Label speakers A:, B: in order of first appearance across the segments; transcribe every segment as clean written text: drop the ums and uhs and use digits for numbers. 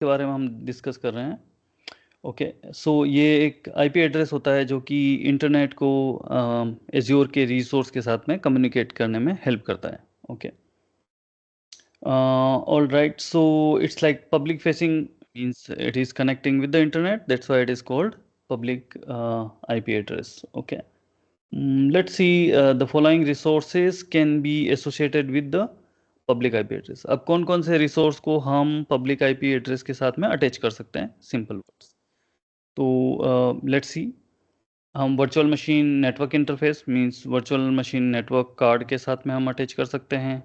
A: के बारे में हम डिस्कस कर रहे हैं। ओके, सो ये एक आईपी एड्रेस होता है जो कि इंटरनेट को एज्योर के रिसोर्स के साथ में कम्युनिकेट करने में हेल्प करता है। Okay, all right, so it's like public facing means it is connecting with the internet, that's why it is called public IP address. Okay. Let's see, the following resources can be associated with the public IP address. अब कौन कौन से resource को हम public IP address के साथ में attach कर सकते हैं, सिंपल वर्ड्स। तो लेट्स सी, हम virtual machine network interface means virtual machine network card के साथ में हम अटैच कर सकते हैं।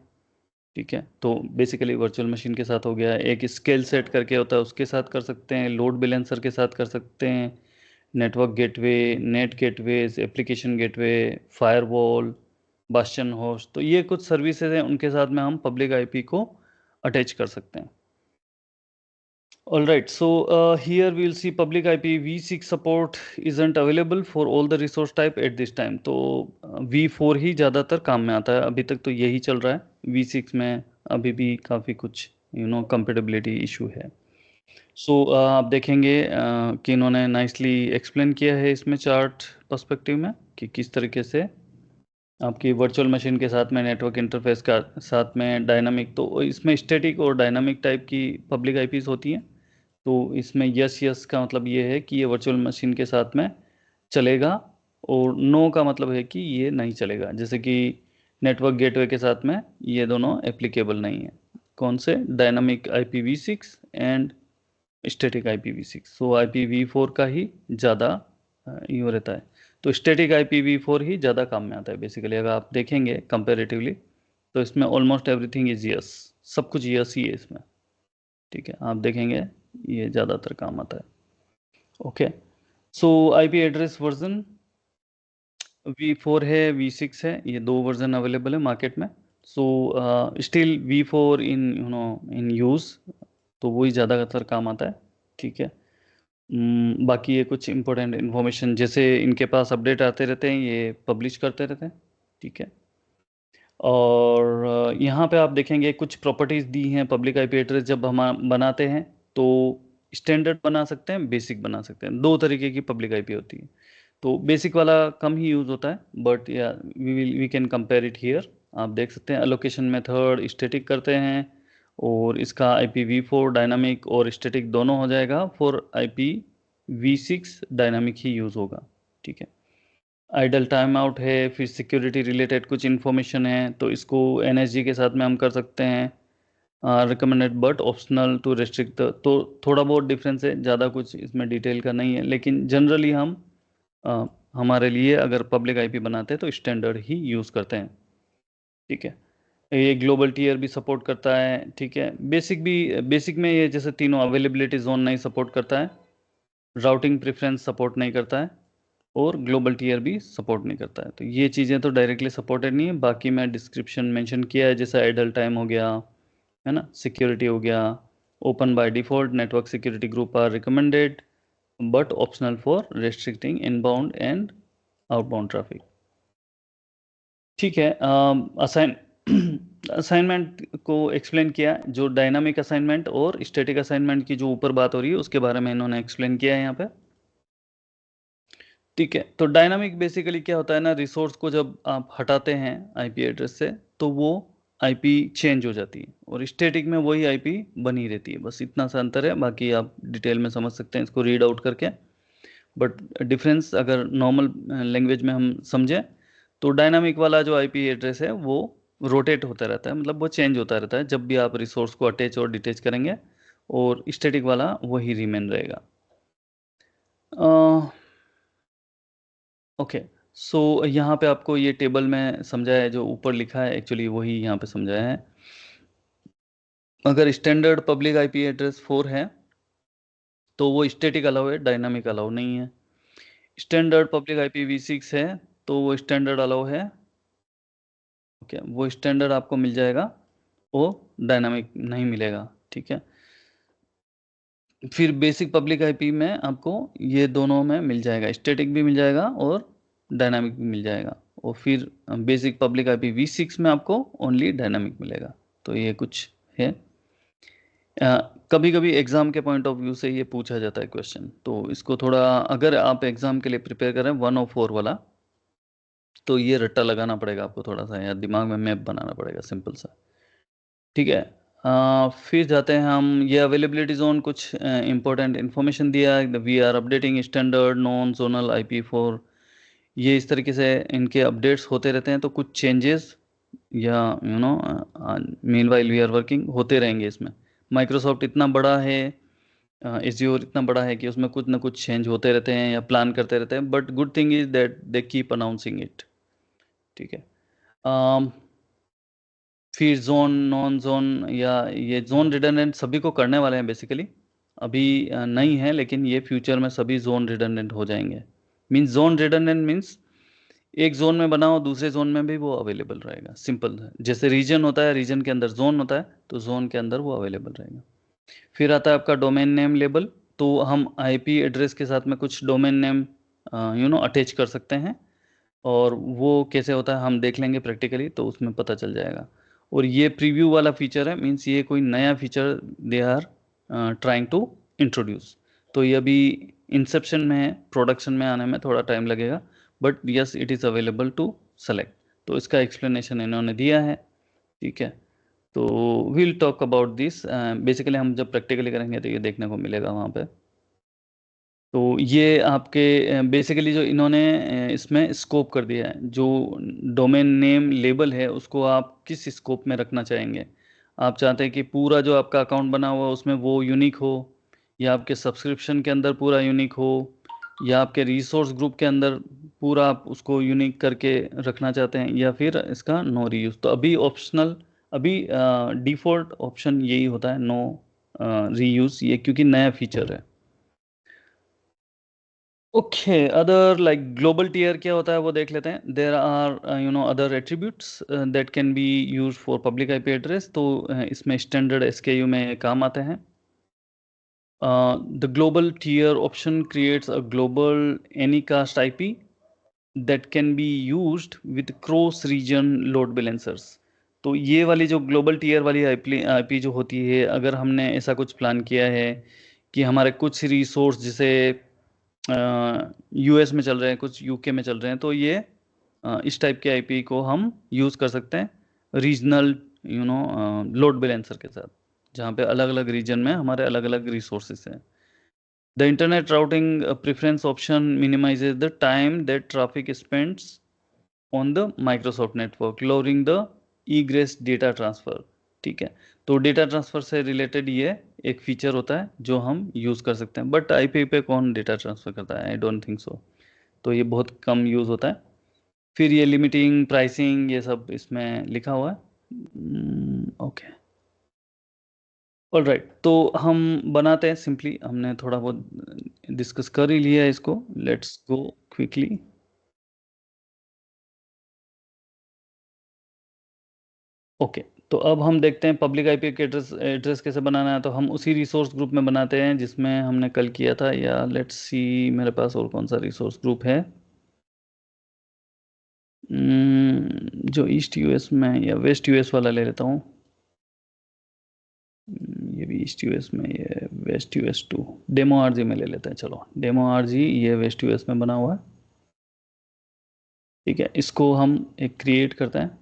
A: ठीक है, तो बेसिकली वर्चुअल मशीन के साथ हो गया, एक स्केल सेट करके होता है उसके साथ कर सकते हैं, लोड बैलेंसर के साथ कर सकते हैं, network gateway, net gateways, application gateway, firewall, Bastian host, तो ये कुछ सर्विसेज हैं, उनके साथ में हम पब्लिक आईपी को अटैच कर सकते हैं। All right, so here we will see public IP v6 support isn't available for all the resource type at this time. तो v4 ही ज़्यादातर काम में आता है, अभी तक तो यही चल रहा है। v6 में अभी भी काफ़ी कुछ कंपेटेबिलिटी इशू है। सो आप देखेंगे कि इन्होंने नाइसली एक्सप्लेन किया है इसमें चार्ट पर्सपेक्टिव में कि किस तरीके से आपकी वर्चुअल मशीन के साथ में नेटवर्क इंटरफेस का साथ में डायनामिक, तो इसमें स्टैटिक और डायनामिक टाइप की पब्लिक आईपीज होती हैं। तो इसमें यस यस का मतलब ये है कि ये वर्चुअल मशीन के साथ में चलेगा, और नो का मतलब है कि ये नहीं चलेगा, जैसे कि नेटवर्क गेटवे के साथ में ये दोनों एप्लीकेबल नहीं है। कौन से? Dynamic IPv6 and static IPv6। So IPv4 का ही ज़्यादा यूँ रहता है, तो स्टैटिक IPv4 ही ज़्यादा काम में आता है बेसिकली। अगर आप देखेंगे कंपेरेटिवली तो इसमें ऑलमोस्ट एवरीथिंग इज यस, सब कुछ यस ही है इसमें। ठीक है, आप देखेंगे ये ज़्यादातर काम आता है। ओके, सो IP एड्रेस वर्जन v4 है, v6 है, ये दो वर्जन अवेलेबल है मार्केट में। सो स्टिल v4 इन यूज़, तो वही ज़्यादातर काम आता है। ठीक है, बाकी ये कुछ इंपॉर्टेंट इन्फॉर्मेशन जैसे इनके पास अपडेट आते रहते हैं, ये पब्लिश करते रहते हैं। ठीक है, और यहाँ पे आप देखेंगे कुछ प्रॉपर्टीज़ दी हैं पब्लिक आईपी एड्रेस जब हम बनाते हैं, तो स्टैंडर्ड बना सकते हैं, बेसिक बना सकते हैं। दो तरीके की पब्लिक आईपी होती है, तो बेसिक वाला कम ही यूज़ होता है, बट या we can compare it here. आप देख सकते हैं एलोकेशन मेथड स्टैटिक करते हैं, और इसका IPv4 डायनामिक और स्टैटिक दोनों हो जाएगा, for IPv6 dynamic he use होगा। ठीक है, आइडल टाइम आउट है, फिर सिक्योरिटी रिलेटेड कुछ इन्फॉर्मेशन है, तो इसको NSG के साथ में हम कर सकते हैं recommended but optional to restrict. तो थोड़ा बहुत डिफरेंस है, ज़्यादा कुछ इसमें डिटेल का नहीं है, लेकिन जनरली हम हमारे लिए अगर पब्लिक आईपी बनाते हैं तो स्टैंडर्ड ही यूज़ करते हैं। ठीक है, ये ग्लोबल टीयर भी सपोर्ट करता है। ठीक है, बेसिक में ये जैसे तीनों अवेलेबिलिटी जोन नहीं सपोर्ट करता है, राउटिंग प्रेफरेंस सपोर्ट नहीं करता है, और ग्लोबल टीयर भी सपोर्ट नहीं करता है। तो ये चीज़ें तो डायरेक्टली सपोर्टेड नहीं है, बाकी मैं डिस्क्रिप्शन मेंशन किया है, जैसे आइडल टाइम हो गया, है ना, सिक्योरिटी हो गया, open by default network security group are recommended but optional for restricting inbound and outbound traffic. ठीक है, असाइन असाइनमेंट को एक्सप्लेन किया, जो डायनामिक असाइनमेंट और स्टैटिक असाइनमेंट की जो ऊपर बात हो रही है उसके बारे में इन्होंने एक्सप्लेन किया है यहाँ पे। ठीक है, तो डायनामिक बेसिकली क्या होता है ना, रिसोर्स को जब आप हटाते हैं आईपी एड्रेस से तो वो आईपी चेंज हो जाती है, और स्टैटिक में वही आईपी बनी रहती है, बस इतना सा अंतर है, बाकी आप डिटेल में समझ सकते हैं इसको रीड आउट करके। बट डिफरेंस अगर नॉर्मल लैंग्वेज में हम समझें, तो डायनामिक वाला जो आईपी एड्रेस है वो रोटेट होता रहता है, मतलब वो चेंज होता रहता है जब भी आप रिसोर्स को अटैच और डिटैच करेंगे, और स्टैटिक वाला वही रिमेन रहेगा। ओके, सो यहाँ पे आपको ये टेबल में समझाया है, जो ऊपर लिखा है एक्चुअली वही यहाँ पे समझाया है। अगर स्टैंडर्ड पब्लिक आईपी एड्रेस 4 है तो वो स्टैटिक अलाउ है, डायनामिक अलाउ नहीं है। स्टैंडर्ड पब्लिक IPv6 है तो वो स्टैंडर्ड अलाउ है। ओके, वो स्टैंडर्ड आपको मिल जाएगा, वो डायनामिक नहीं मिलेगा। ठीक है, फिर बेसिक पब्लिक आईपी में आपको ये दोनों में मिल जाएगा, स्टैटिक भी मिल जाएगा और डायनामिक भी मिल जाएगा, और फिर बेसिक पब्लिक IPv6 में आपको ओनली डायनामिक मिलेगा। तो ये कुछ है। कभी कभी एग्जाम के पॉइंट ऑफ व्यू से ये पूछा जाता है क्वेश्चन, तो इसको थोड़ा, अगर आप एग्जाम के लिए प्रिपेयर करें 104 वाला, तो ये रट्टा लगाना पड़ेगा आपको थोड़ा सा, या दिमाग में मैप बनाना पड़ेगा सिंपल सा। ठीक है। फिर जाते हैं हम, ये अवेलेबिलिटी जोन कुछ इंपॉर्टेंट इन्फॉर्मेशन दिया है। We are updating standard non zonal IP4, ये इस तरीके से इनके अपडेट्स होते रहते हैं, तो कुछ चेंजेस या meanwhile we are working होते रहेंगे इसमें। माइक्रोसॉफ्ट इतना बड़ा है, एज्योर इतना बड़ा है कि उसमें कुछ ना कुछ चेंज होते रहते हैं या प्लान करते रहते हैं, but good thing is that they keep announcing it. ठीक है। फिर जोन नॉन जोन, या ये जोन रिडंडेंट सभी को करने वाले हैं बेसिकली, अभी नहीं है, लेकिन ये फ्यूचर में सभी जोन रिडंडेंट हो जाएंगे। मीन्स जोन रिडंडेंट मीन्स एक जोन में बनाओ दूसरे जोन में भी वो अवेलेबल रहेगा, सिंपल है। जैसे रीजन होता है, रीजन के अंदर जोन होता है, तो जोन के अंदर वो अवेलेबल रहेगा। फिर आता है आपका डोमेन नेम लेबल, तो हम IP एड्रेस के साथ में कुछ डोमेन नेम अटैच कर सकते हैं, और वो कैसे होता है हम देख लेंगे प्रैक्टिकली, तो उसमें पता चल जाएगा। और ये प्रीव्यू वाला फीचर है, मीन्स ये कोई नया feature they are trying to introduce, तो ये अभी इंसेप्शन में है, प्रोडक्शन में आने में थोड़ा टाइम लगेगा, but yes it is available to select. तो इसका एक्सप्लेनेशन इन्होंने दिया है। ठीक है। तो will talk about this, basically हम जब प्रैक्टिकली करेंगे तो ये देखने को मिलेगा वहाँ पे। तो ये आपके बेसिकली जो इन्होंने इसमें स्कोप कर दिया है, जो डोमेन नेम लेबल है उसको आप किस स्कोप में रखना चाहेंगे। आप चाहते हैं कि पूरा जो आपका अकाउंट बना हुआ है उसमें वो यूनिक हो, या आपके सब्सक्रिप्शन के अंदर पूरा यूनिक हो, या आपके रिसोर्स ग्रुप के अंदर पूरा आप उसको यूनिक करके रखना चाहते हैं, या फिर इसका नो रीयूज। तो अभी ऑप्शनल, अभी डिफ़ॉल्ट ऑप्शन यही होता है, नो रीयूज, ये क्योंकि नया फीचर है। Okay, other like global tier क्या होता है वो देख लेते हैं। There are other attributes that can be use for public IP address, तो इसमें स्टैंडर्ड SKU में काम आते हैं। The global tier option creates a global anycast IP that can be used with cross region load balancers. तो ये वाली जो ग्लोबल टीयर वाली IP जो होती है, अगर हमने ऐसा कुछ प्लान किया है कि हमारे कुछ रिसोर्स जैसे US में चल रहे हैं, कुछ UK में चल रहे हैं, तो ये इस टाइप के IP को हम यूज़ कर सकते हैं रीजनल लोड बैलेंसर के साथ, जहाँ पे अलग अलग रीजन में हमारे अलग अलग रिसोर्सेस हैं। The internet routing preference option minimises the time that traffic spends on the Microsoft network, lowering the egress data transfer. ठीक है। तो डेटा ट्रांसफर से रिलेटेड ये एक फीचर होता है जो हम यूज़ कर सकते हैं, बट IP पे कौन डेटा ट्रांसफर करता है, आई डोंट थिंक सो। तो ये बहुत कम यूज़ होता है। फिर ये लिमिटिंग प्राइसिंग ये सब इसमें लिखा हुआ है। ओके, ऑल राइट, तो हम बनाते हैं सिंपली, हमने थोड़ा बहुत डिस्कस कर ही लिया है इसको, लेट्स गो क्विकली। ओके, तो अब हम देखते हैं पब्लिक IP के एड्रेस कैसे बनाना है। तो हम उसी रिसोर्स ग्रुप में बनाते हैं जिसमें हमने कल किया था, या लेट्स सी मेरे पास और कौन सा रिसोर्स ग्रुप है। जो ईस्ट US में या वेस्ट US वाला ले लेता हूँ। ये भी ईस्ट US में, ये वेस्ट US 2, डेमो RG में ले लेते हैं। चलो डेमो RG ये वेस्ट US में बना हुआ है। ठीक है, इसको हम एक क्रिएट करते हैं।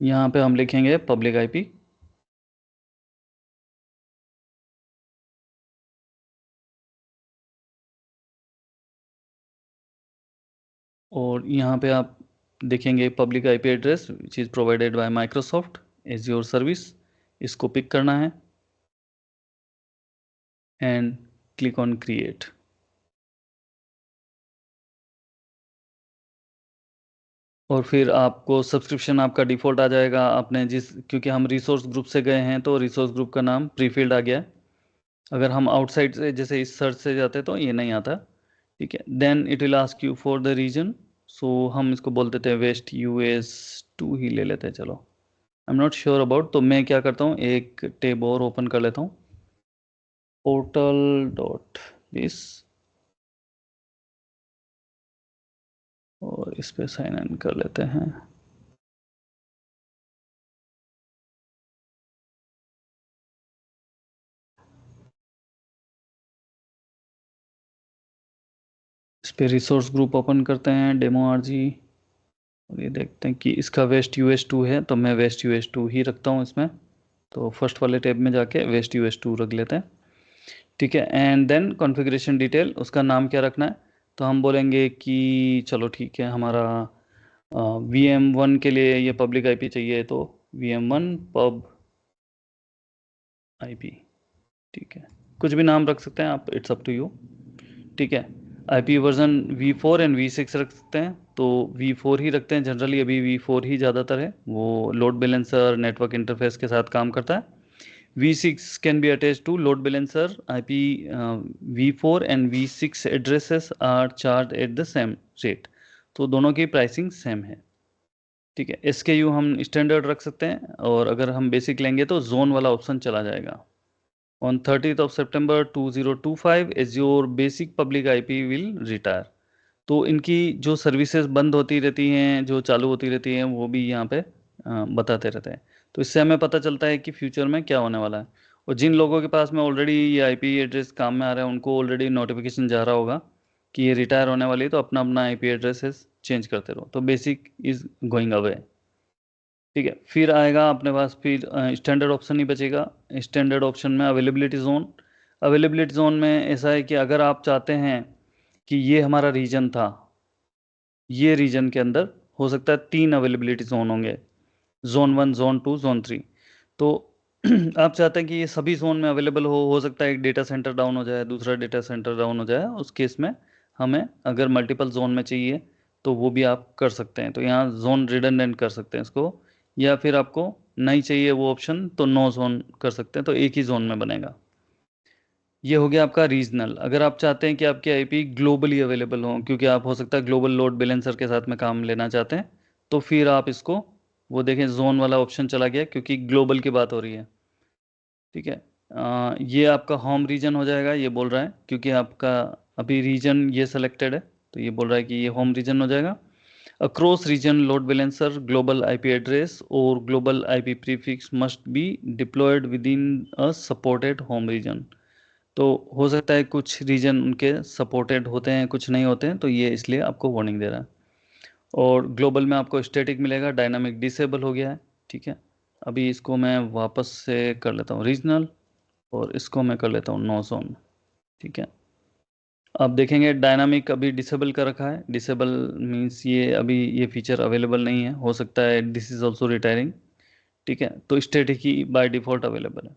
A: यहाँ पे हम लिखेंगे पब्लिक IP, और यहाँ पे आप देखेंगे public IP address which is provided by Microsoft Edge your service. इसको पिक करना है एंड क्लिक ऑन क्रिएट। और फिर आपको सब्सक्रिप्शन आपका डिफ़ॉल्ट आ जाएगा, आपने जिस, क्योंकि हम रिसोर्स ग्रुप से गए हैं तो रिसोर्स ग्रुप का नाम प्रीफिल्ड आ गया है। अगर हम आउटसाइड से जैसे इस सर्च से जाते तो ये नहीं आता। ठीक है, then it will ask you for the reason, so हम इसको बोल देते हैं वेस्ट US 2 ही ले लेते हैं। चलो, I am not sure about, तो मैं क्या करता हूँ एक टेब और ओपन कर लेता हूँ, portal.this, और इस पे साइन इन कर लेते हैं। इस पे रिसोर्स ग्रुप ओपन करते हैं, डेमो आरजी, और ये देखते हैं कि इसका वेस्ट यूएस 2 है, तो मैं वेस्ट यूएस 2 ही रखता हूँ इसमें। तो फर्स्ट वाले टैब में जाके वेस्ट यूएस 2 रख लेते हैं। ठीक है, एंड देन कॉन्फ़िगरेशन डिटेल, उसका नाम क्या रखना है? तो हम बोलेंगे कि चलो ठीक है, हमारा VM1 के लिए ये पब्लिक आईपी चाहिए, तो VM1 पब आईपी। ठीक है, कुछ भी नाम रख सकते हैं आप, इट्स अप टू यू। ठीक है, IP version V4 and V6 रख सकते हैं, तो V4 ही रखते हैं जनरली, अभी V4 ही ज़्यादातर है, वो लोड बैलेंसर नेटवर्क इंटरफेस के साथ काम करता है। V6 can be attached to load balancer IP. V4 and V6 addresses are charged at the same rate. तो दोनों की प्राइसिंग सेम है। ठीक है, SKU हम स्टैंडर्ड रख सकते हैं, और अगर हम बेसिक लेंगे तो जोन वाला ऑप्शन चला जाएगा। On 30th of September 2025 azure basic public IP will retire. तो इनकी जो सर्विसेज बंद होती रहती हैं, जो चालू होती रहती हैं, वो भी यहाँ पे बताते रहते हैं। तो इससे हमें पता चलता है कि फ्यूचर में क्या होने वाला है। और जिन लोगों के पास में ऑलरेडी ये आईपी एड्रेस काम में आ रहा है, उनको ऑलरेडी नोटिफिकेशन जा रहा होगा कि ये रिटायर होने वाली है, तो अपना अपना आईपी एड्रेसेस चेंज करते रहो। तो बेसिक इज गोइंग अवे। ठीक है, फिर आएगा अपने पास, फिर स्टैंडर्ड ऑप्शन ही बचेगा। स्टैंडर्ड ऑप्शन में अवेलेबिलिटी जोन। अवेलेबिलिटी जोन में ऐसा है कि अगर आप चाहते हैं कि ये हमारा रीजन था, ये रीजन के अंदर हो सकता है 3 अवेलेबिलिटी जोन होंगे, जोन 1, जोन 2, जोन 3। तो आप चाहते हैं कि ये सभी जोन में अवेलेबल हो सकता है एक डेटा सेंटर डाउन हो जाए, दूसरा डेटा सेंटर डाउन हो जाए, उस केस में हमें अगर मल्टीपल जोन में चाहिए तो वो भी आप कर सकते हैं। तो यहाँ जोन रिडंडेंट कर सकते हैं इसको, या फिर आपको नहीं चाहिए वो ऑप्शन तो नो जोन कर सकते हैं, तो एक ही जोन में बनेगा। ये हो गया आपका रीजनल। अगर आप चाहते हैं कि आपके आईपी ग्लोबली अवेलेबल हो, क्योंकि आप हो सकता है ग्लोबल लोड बैलेंसर के साथ में काम लेना चाहते हैं, तो फिर आप इसको, वो देखें जोन वाला ऑप्शन चला गया क्योंकि ग्लोबल की बात हो रही है। ठीक है, ये आपका होम रीजन हो जाएगा, ये बोल रहा है क्योंकि आपका अभी रीजन ये सेलेक्टेड है, तो ये बोल रहा है कि ये होम रीजन हो जाएगा। Across region load balancer global IP address और global IP prefix must be deployed within a supported home region. तो हो सकता है कुछ रीजन उनके सपोर्टेड होते हैं, कुछ नहीं होते हैं, तो ये इसलिए आपको वार्निंग दे रहा है। और ग्लोबल में आपको स्टैटिक मिलेगा, डायनामिक डिसेबल हो गया है। ठीक है, अभी इसको मैं वापस से कर लेता हूँ रीजनल, और इसको मैं कर लेता हूँ नो जोन। ठीक है, अब देखेंगे डायनामिक अभी डिसेबल कर रखा है। डिसेबल मीन्स ये अभी ये फीचर अवेलेबल नहीं है, हो सकता है दिस इज ऑल्सो रिटायरिंग। ठीक है, तो static he by default available है।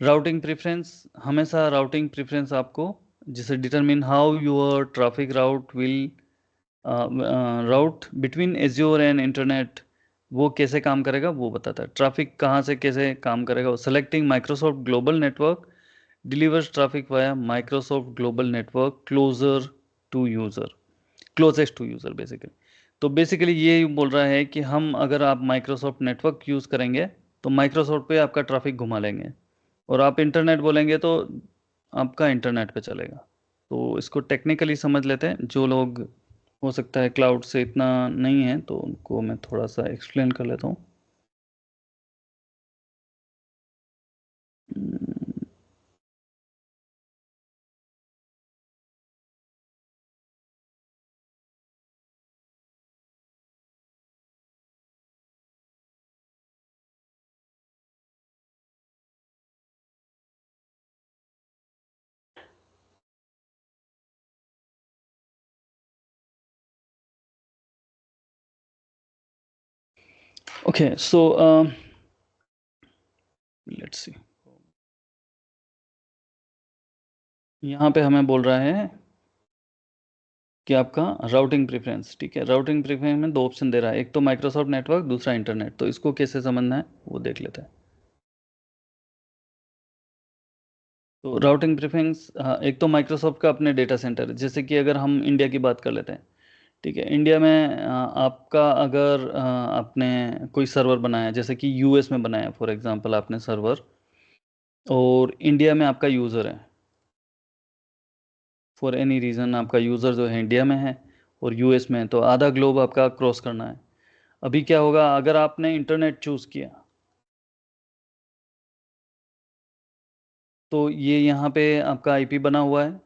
A: राउटिंग प्रेफरेंस, हमेशा राउटिंग प्रेफरेंस आपको, जिसे determine how your traffic route will route between azure and internet, वो कैसे काम करेगा वो बताता है। ट्रैफिक कहाँ से कैसे काम करेगा, selecting Microsoft global network delivers traffic via Microsoft global network closer to user, closest to user basically. तो बेसिकली ये बोल रहा है कि हम अगर आप माइक्रोसॉफ्ट नेटवर्क यूज़ करेंगे तो माइक्रोसॉफ्ट पे आपका ट्रैफिक घुमा लेंगे, और आप इंटरनेट बोलेंगे तो आपका इंटरनेट पे चलेगा। तो इसको टेक्निकली समझ लेते हैं। जो लोग हो सकता है क्लाउड से इतना नहीं है, तो उनको मैं थोड़ा सा एक्सप्लेन कर लेता हूँ। ओके, सो लेट्स सी, यहाँ पे हमें बोल रहा है कि आपका राउटिंग प्रेफरेंस। ठीक है, राउटिंग प्रेफरेंस में 2 ऑप्शन दे रहा है, एक तो माइक्रोसॉफ्ट नेटवर्क, दूसरा इंटरनेट। तो इसको कैसे समझना है वो देख लेते हैं। तो राउटिंग प्रेफरेंस, एक तो माइक्रोसॉफ्ट का अपने डेटा सेंटर, जैसे कि अगर हम इंडिया की बात कर लेते हैं। ठीक है, इंडिया में आपका अगर आपने कोई सर्वर बनाया, जैसे कि यूएस में बनाया फॉर एग्जांपल आपने सर्वर, और इंडिया में आपका यूज़र है, फॉर एनी रीज़न आपका यूज़र जो है इंडिया में है, और यूएस में, तो आधा ग्लोब आपका क्रॉस करना है। अभी क्या होगा, अगर आपने इंटरनेट चूज किया तो ये यहाँ पे आपका आईपी बना हुआ है,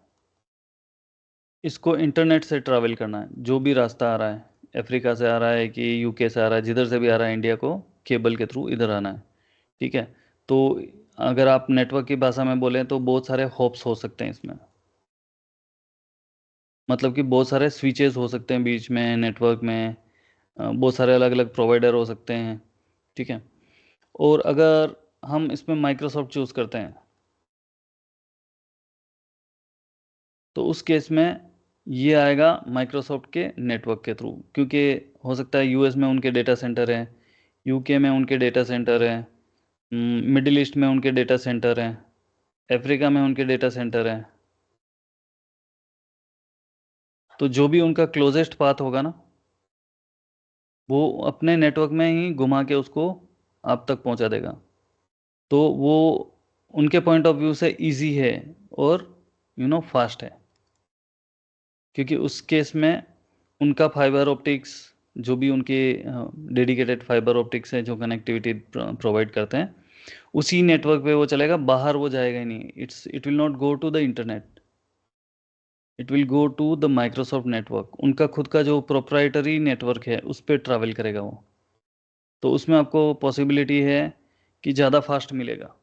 A: इसको इंटरनेट से ट्रैवल करना है, जो भी रास्ता आ रहा है, अफ्रीका से आ रहा है कि यूके से आ रहा है, जिधर से भी आ रहा है, इंडिया को केबल के थ्रू इधर आना है। ठीक है। तो अगर आप नेटवर्क की भाषा में बोलें तो बहुत सारे हॉप्स हो सकते हैं इसमें, मतलब कि बहुत सारे स्विचेस हो सकते हैं बीच में नेटवर्क में, बहुत सारे अलग अलग प्रोवाइडर हो सकते हैं। ठीक है। और अगर हम इसमें माइक्रोसॉफ्ट चूज़ करते हैं तो उस केस में ये आएगा माइक्रोसॉफ्ट के नेटवर्क के थ्रू, क्योंकि हो सकता है यूएस में उनके डेटा सेंटर हैं, यूके में उनके डेटा सेंटर हैं, मिडिल ईस्ट में उनके डेटा सेंटर हैं, अफ्रीका में उनके डेटा सेंटर हैं। तो जो भी उनका क्लोजेस्ट पाथ होगा ना, वो अपने नेटवर्क में ही घुमा के उसको आप तक पहुंचा देगा। तो वो उनके पॉइंट ऑफ व्यू से इजी है और फास्ट है, क्योंकि उस केस में उनका फाइबर ऑप्टिक्स, जो भी उनके डेडिकेटेड फाइबर ऑप्टिक्स है जो कनेक्टिविटी प्रोवाइड करते हैं, उसी नेटवर्क पे वो चलेगा, बाहर वो जाएगा ही नहीं। It will not go to the internet, it will go to the Microsoft network. उनका खुद का जो प्रोप्राइटरी नेटवर्क है उस पर ट्रैवल करेगा वो। तो उसमें आपको पॉसिबिलिटी है कि ज़्यादा फास्ट मिलेगा।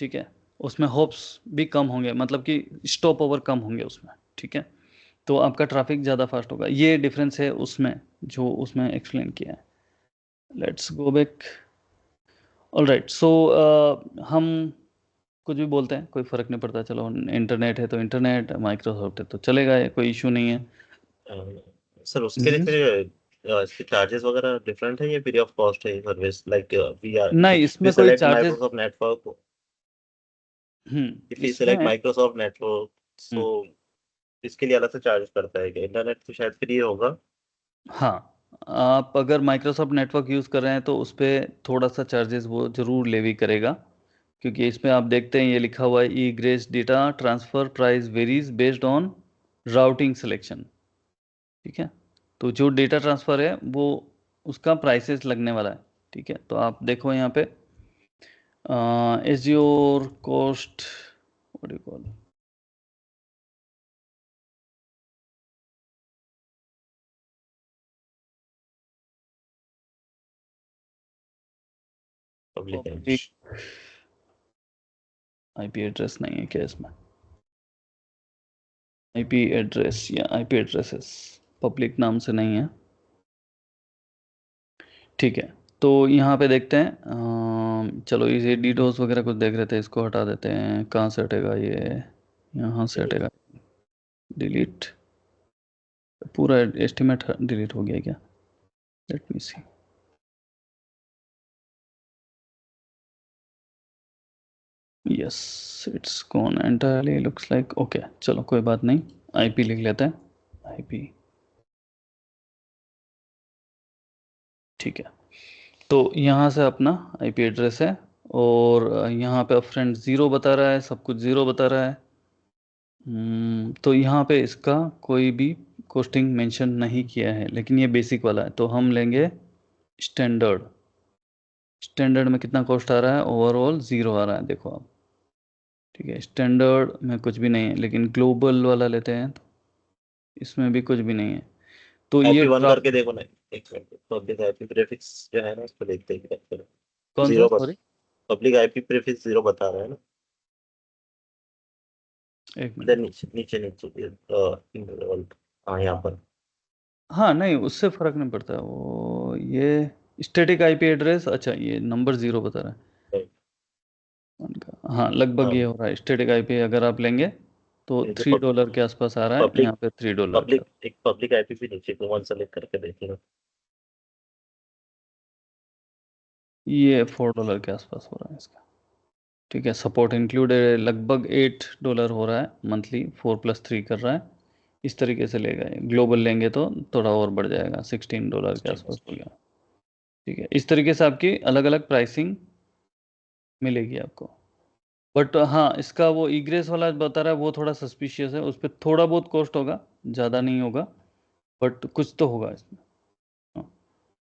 A: ठीक है। उसमें होप्स भी कम होंगे, मतलब कि स्टॉप ओवर कम होंगे उसमें। ठीक है। तो आपका ट्रैफिक ज़्यादा फास्ट होगा, ये डिफरेंस है उसमें जो उसमें एक्सप्लेन किया है। Let's go back. All right. So हम कुछ भी बोलते हैं, कोई फ़र्क नहीं पड़ता। चलो, इंटरनेट है तो इंटरनेट, माइक्रोसॉफ्ट है तो चलेगा, ये कोई इशू नहीं है।
B: सर उसके लिए फिर इसके चार्जेस वगैरह डिफरेंट है या फ्री ऑफ कॉस्ट है सर्विस, लाइक वी आर
A: नहीं,
B: वी
A: इसमें कोई
B: select
A: charges.
B: Microsoft network, if we select
A: इसमें
B: माइक्रोसॉफ्ट नेटवर्क, सो
A: हम्म,
B: इसके लिए अलग से चार्ज करता है क्या? इंटरनेट तो शायद फ्री होगा।
A: हाँ, आप अगर माइक्रोसॉफ्ट नेटवर्क यूज़ कर रहे हैं तो उस पर थोड़ा सा चार्जेस वो ज़रूर लेवी करेगा, क्योंकि इसमें आप देखते हैं ये लिखा हुआ है, egress data transfer price varies based on routing selection. ठीक है। तो जो डेटा ट्रांसफ़र है वो उसका प्राइसेस लगने वाला है। ठीक है। तो आप देखो यहाँ पे Azure cost, what do you call,
B: public
A: public
B: edge.
A: IP address नहीं है क्या इसमें? आईपी एड्रेस या आईपी एड्रेसेस पब्लिक नाम से नहीं है। ठीक है। तो यहाँ पे देखते हैं, चलो इसे डीडोस वगैरह कुछ देख रहे थे, इसको हटा देते हैं। कहाँ से हटेगा ये? यहाँ से हटेगा। डिलीट, पूरा एस्टिमेट डिलीट हो गया क्या? Let me see. Yes, it's gone entirely looks like. Okay, चलो कोई बात नहीं, आईपी लिख लेते हैं, आईपी। ठीक है। तो यहाँ से अपना आईपी एड्रेस है, और यहाँ पे फ्रेंड ज़ीरो बता रहा है, सब कुछ ज़ीरो बता रहा है। तो यहाँ पे इसका कोई भी कोस्टिंग मेंशन नहीं किया है, लेकिन ये बेसिक वाला है, तो हम लेंगे स्टैंडर्ड। स्टैंडर्ड में कितना कॉस्ट आ रहा है? ओवरऑल ज़ीरो आ रहा है, देखो आप। ठीक है। स्टैंडर्ड में कुछ भी नहीं है, लेकिन ग्लोबल वाला लेते हैं तो इसमें भी कुछ भी नहीं है। तो ये
B: आईपी वन
A: ड्रॉप।
B: करके देखो ना, एक मिनट, पब्लिक आईपी प्रीफिक्स जो है ना उसको देखते हैं,
A: कौन सा,
B: जीरो बस।
A: Sorry?
B: Public IP prefix zero बता रहा है ना।
A: एक
B: इधर
A: मिनट।
B: नीचे नीचे नीचे हाँ यहाँ पर।
A: हाँ, नहीं, उससे फ़र्क नहीं पड़ता वो, ये स्टैटिक आईपी एड्रेस। अच्छा, ये नंबर ज़ीरो बता रहा है उनका। हाँ, लगभग ये
B: हाँ,
A: हो रहा है। स्टैटिक आईपी अगर आप लेंगे तो
B: ये जो
A: $3 के आसपास आ रहा है,
B: पब्लिक
A: यहाँ पे $3 का।
B: पब्लिक एक पब्लिक आईपी भी नीचे को वन सेलेक्ट करके देखिएगा।
A: ये $4 के आसपास हो रहा है इसका। ठीक है। सपोर्ट इंक्लूड लगभग $8 हो रहा है मंथली, 4+3 कर रहा है। इस तरीके से लेगा ये। ग्लोबल लेंगे तो थोड़ा और बढ़ जाएगा, $16 के आसपास हो गया। ठीक है। इस तरीके से आपकी अलग अलग प्राइसिंग मिलेगी आपको। बट हाँ, इसका वो ईग्रेस वाला बता रहा है वो थोड़ा सस्पिशियस है, उस पर थोड़ा बहुत कॉस्ट होगा, ज़्यादा नहीं होगा। बट कुछ तो होगा इसमें। हाँ,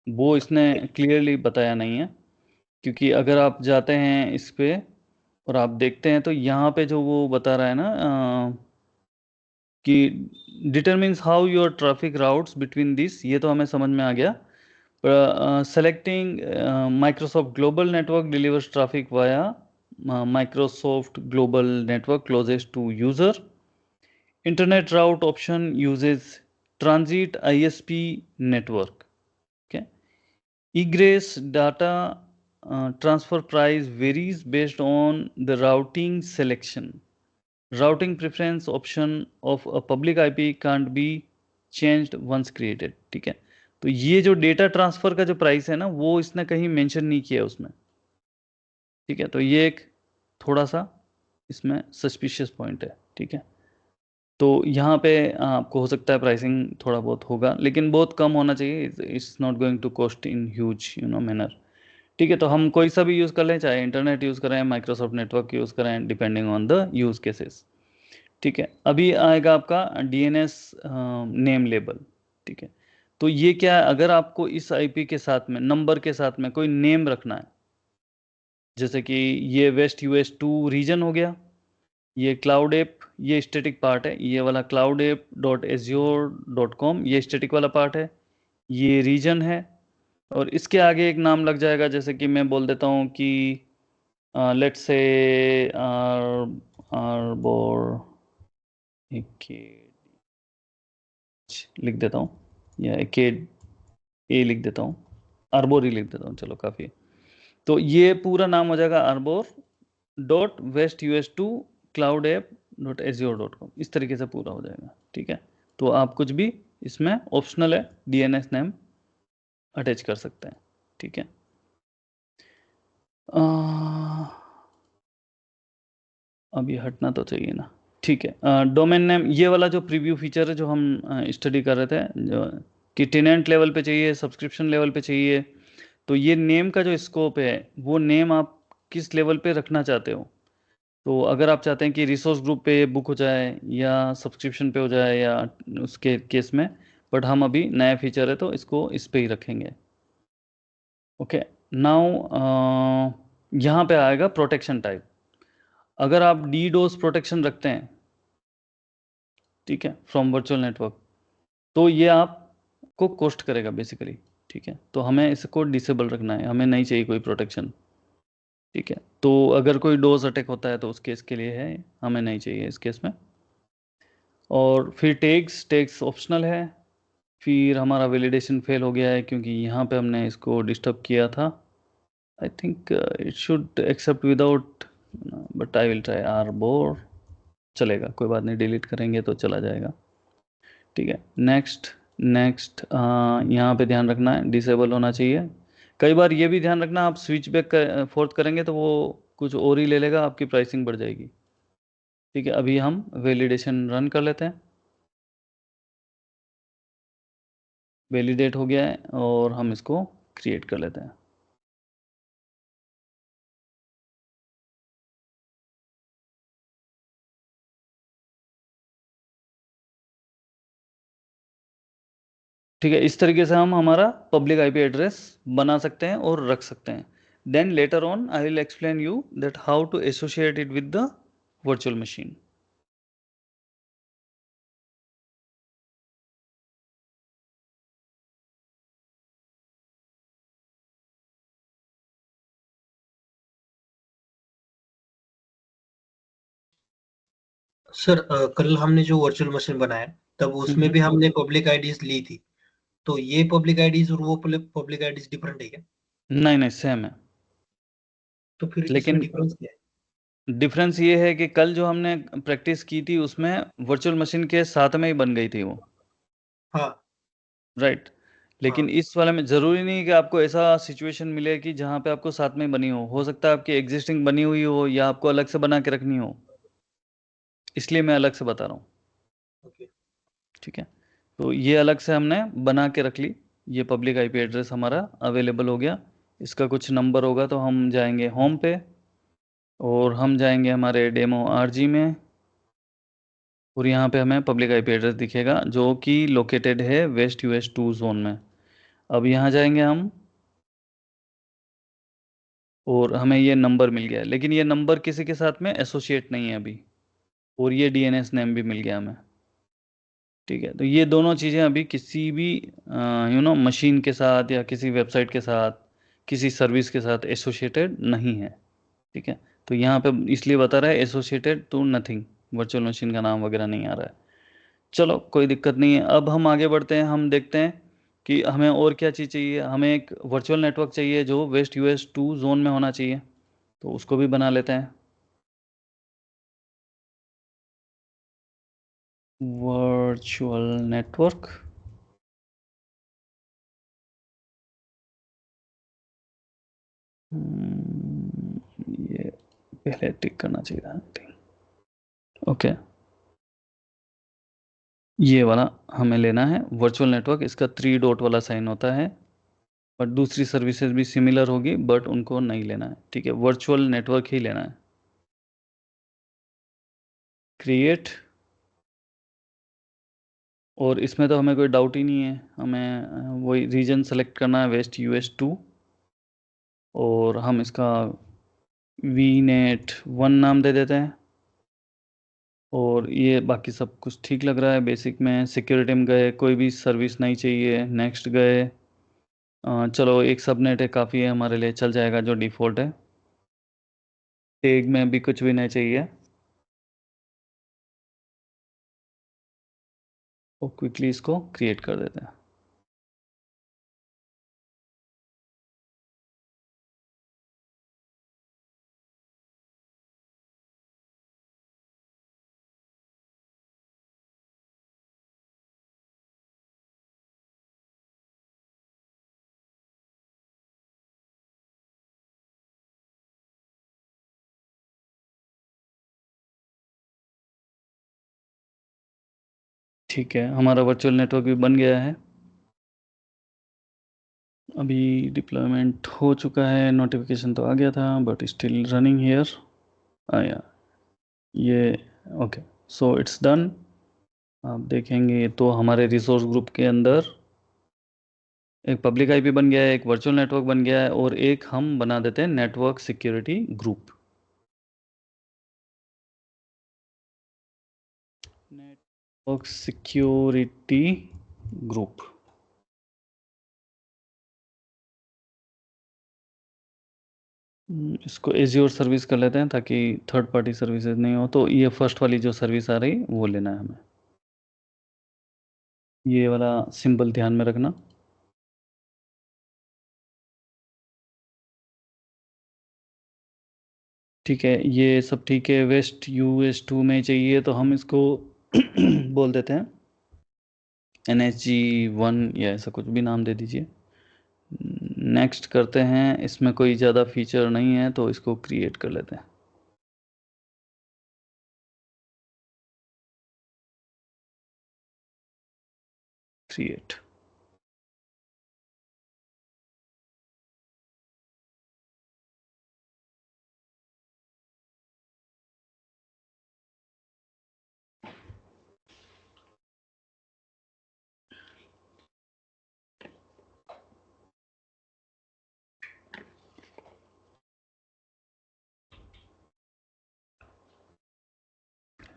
A: वो इसने क्लियरली बताया नहीं है, क्योंकि अगर आप जाते हैं इस पे और आप देखते हैं तो यहाँ पे जो वो बता रहा है ना कि determines how your traffic routes between this, ये तो हमें समझ में आ गया। Selecting Microsoft global network delivers traffic via Microsoft global network closest to user. Internet route option uses transit ISP network. Okay. Egress data transfer price varies based on the routing selection. Routing preference option of a public IP can't be changed once created. ठीक है, तो ये जो data transfer का जो price है ना, वो इसने कहीं मेंशन नहीं किया उसमें। ठीक है, तो ये एक थोड़ा सा इसमें सस्पिशियस पॉइंट है। ठीक है, तो यहाँ पे आपको हो सकता है प्राइसिंग थोड़ा बहुत होगा, लेकिन बहुत कम होना चाहिए। It's not going to cost in huge manner. ठीक है, तो हम कोई सा भी यूज़ कर लें, चाहे इंटरनेट यूज़ करें, माइक्रोसॉफ्ट नेटवर्क यूज़ करें, depending on the use cases. ठीक है, अभी आएगा आपका डीएनएस नेम लेबल। ठीक है, तो ये क्या है, अगर आपको इस आईपी के साथ में, नंबर के साथ में कोई नेम रखना है, जैसे कि ये वेस्ट यूएस 2 रीजन हो गया, ये क्लाउड ऐप, ये स्टैटिक पार्ट है, ये वाला cloud app dot Azure dot com, ये स्टैटिक वाला पार्ट है, ये रीजन है, और इसके आगे एक नाम लग जाएगा, जैसे कि मैं बोल देता हूँ कि लेट्स से आर्बोर लिख देता हूँ, या एकेड ए लिख देता हूँ, आर्बोर ही लिख देता हूँ, चलो काफ़ी है। तो ये पूरा नाम हो जाएगा arbor dot west US 2 cloud app dot Azure dot com, इस तरीके से पूरा हो जाएगा। ठीक है, तो आप कुछ भी इसमें ऑप्शनल है, डीएनएस नेम अटैच कर सकते हैं। ठीक है, अब ये हटना तो चाहिए ना। ठीक है, डोमेन नेम, ये वाला जो प्रीव्यू फीचर है जो हम स्टडी कर रहे थे, जो कि टेनेंट लेवल पे चाहिए, सब्सक्रिप्शन लेवल पे चाहिए, तो ये नेम का जो स्कोप है, वो नेम आप किस लेवल पे रखना चाहते हो। तो अगर आप चाहते हैं कि रिसोर्स ग्रुप पे बुक हो जाए या सब्सक्रिप्शन पे हो जाए या उसके केस में, बट हम अभी नया फीचर है तो इसको इस पे ही रखेंगे। ओके, नाउ यहाँ पे आएगा प्रोटेक्शन टाइप। अगर आप डीडोस प्रोटेक्शन रखते हैं, ठीक है, फ्रॉम वर्चुअल नेटवर्क, तो ये आपको कॉस्ट करेगा बेसिकली। ठीक है, तो हमें इसको डिसेबल रखना है, हमें नहीं चाहिए कोई प्रोटेक्शन। ठीक है, तो अगर कोई डोज अटैक होता है तो उस केस के लिए है, हमें नहीं चाहिए इस केस में। और फिर टैग्स ऑप्शनल है। फिर हमारा वैलिडेशन फेल हो गया है क्योंकि यहाँ पे हमने इसको डिस्टर्ब किया था। I think it should accept without, but I will try arbor, चलेगा, कोई बात नहीं, डिलीट करेंगे तो चला जाएगा। ठीक है, नेक्स्ट नेक्स्ट, यहाँ पे ध्यान रखना है डिसेबल होना चाहिए। कई बार ये भी ध्यान रखना, आप स्विच बैक फोर्थ करेंगे तो वो कुछ और ही ले लेगा, आपकी प्राइसिंग बढ़ जाएगी। ठीक है, अभी हम वैलिडेशन रन कर लेते हैं। वैलिडेट हो गया है और हम इसको क्रिएट कर लेते हैं। ठीक है, इस तरीके से हम हमारा पब्लिक आईपी एड्रेस बना सकते हैं और रख सकते हैं। Then later on I will explain you that how to associate it with the virtual machine.
C: Sir कल हमने जो वर्चुअल मशीन बनाया तब उसमें भी हमने पब्लिक आईडीज ली थी, तो ये पब्लिक आईडीज और वो पब्लिक आईडीज डिफरेंट है क्या?
A: नहीं नहीं, सेम है,
C: तो फिर इसमें
A: लेकिन
C: डिफरेंस क्या है?
A: डिफरेंस ये है कि कल जो हमने प्रैक्टिस की थी उसमें वर्चुअल मशीन के साथ में ही बन गई थी वो,
C: हाँ
A: राइट। लेकिन
C: हाँ।
A: इस वाले में ज़रूरी नहीं कि आपको ऐसा सिचुएशन मिले कि जहाँ पे आपको साथ में बनी हो सकता है आपकी एग्जिस्टिंग बनी हुई हो या आपको अलग से बना के रखनी हो, इसलिए मैं अलग से बता रहा हूँ।
C: ओके।
A: ठीक है, तो ये अलग से हमने बना के रख ली। ये पब्लिक आईपी एड्रेस हमारा अवेलेबल हो गया। इसका कुछ नंबर होगा तो हम जाएंगे होम पे और हम जाएंगे हमारे डेमो आरजी में, और यहाँ पे हमें पब्लिक आईपी एड्रेस दिखेगा जो कि लोकेटेड है वेस्ट यूएस 2 जोन में। अब यहाँ जाएंगे हम और हमें ये नंबर मिल गया, लेकिन ये नंबर किसी के साथ में एसोसिएट नहीं है अभी, और ये डीएनएस नेम भी मिल गया हमें। ठीक है, तो ये दोनों चीज़ें अभी किसी भी मशीन के साथ या किसी वेबसाइट के साथ, किसी सर्विस के साथ एसोसिएटेड नहीं है। ठीक है, तो यहाँ पे इसलिए बता रहा है associated to nothing, virtual machine का नाम वगैरह नहीं आ रहा है। चलो कोई दिक्कत नहीं है। अब हम आगे बढ़ते हैं, हम देखते हैं कि हमें और क्या चीज़ चाहिए। हमें एक वर्चुअल नेटवर्क चाहिए जो वेस्ट यूएस 2 जोन में होना चाहिए, तो उसको भी बना लेते हैं। वर्चुअल नेटवर्क, ये पहले टिक करना चाहिए था। ओके, ये वाला हमें लेना है वर्चुअल नेटवर्क। इसका 3 डॉट वाला साइन होता है, और दूसरी सर्विसेज भी सिमिलर होगी बट उनको नहीं लेना है। ठीक है, वर्चुअल नेटवर्क ही लेना है। क्रिएट, और इसमें तो हमें कोई डाउट ही नहीं है, हमें वही रीजन सेलेक्ट करना है वेस्ट यूएस 2, और हम इसका वीनेट 1 नाम दे देते हैं। और ये बाकी सब कुछ ठीक लग रहा है। बेसिक में सिक्योरिटी में गए, कोई भी सर्विस नहीं चाहिए, नेक्स्ट गए। चलो एक सबनेट है, काफ़ी है हमारे लिए, चल जाएगा जो डिफ़ॉल्ट है। टैग में भी कुछ भी नहीं चाहिए, और क्विकली इसको क्रिएट कर देते हैं। ठीक है, हमारा वर्चुअल नेटवर्क भी बन गया है। अभी डिप्लॉयमेंट हो चुका है, नोटिफिकेशन तो आ गया था बट स्टिल रनिंग हियर। आया ये, ओके, सो इट्स डन। आप देखेंगे तो हमारे रिसोर्स ग्रुप के अंदर एक पब्लिक आईपी बन गया है, एक वर्चुअल नेटवर्क बन गया है, और एक हम बना देते हैं network security group. Network security group, इसको एज्योर सर्विस कर लेते हैं ताकि थर्ड पार्टी सर्विसेज नहीं हो। तो ये फर्स्ट वाली जो सर्विस आ रही वो लेना है हमें, ये वाला सिंबल ध्यान में रखना। ठीक है, ये सब ठीक है। वेस्ट यूएस 2 में चाहिए तो हम इसको बोल देते हैं NSG1 या ऐसा कुछ भी नाम दे दीजिए। नेक्स्ट करते हैं, इसमें कोई ज़्यादा फीचर नहीं है तो इसको क्रिएट कर लेते हैं। क्रिएट,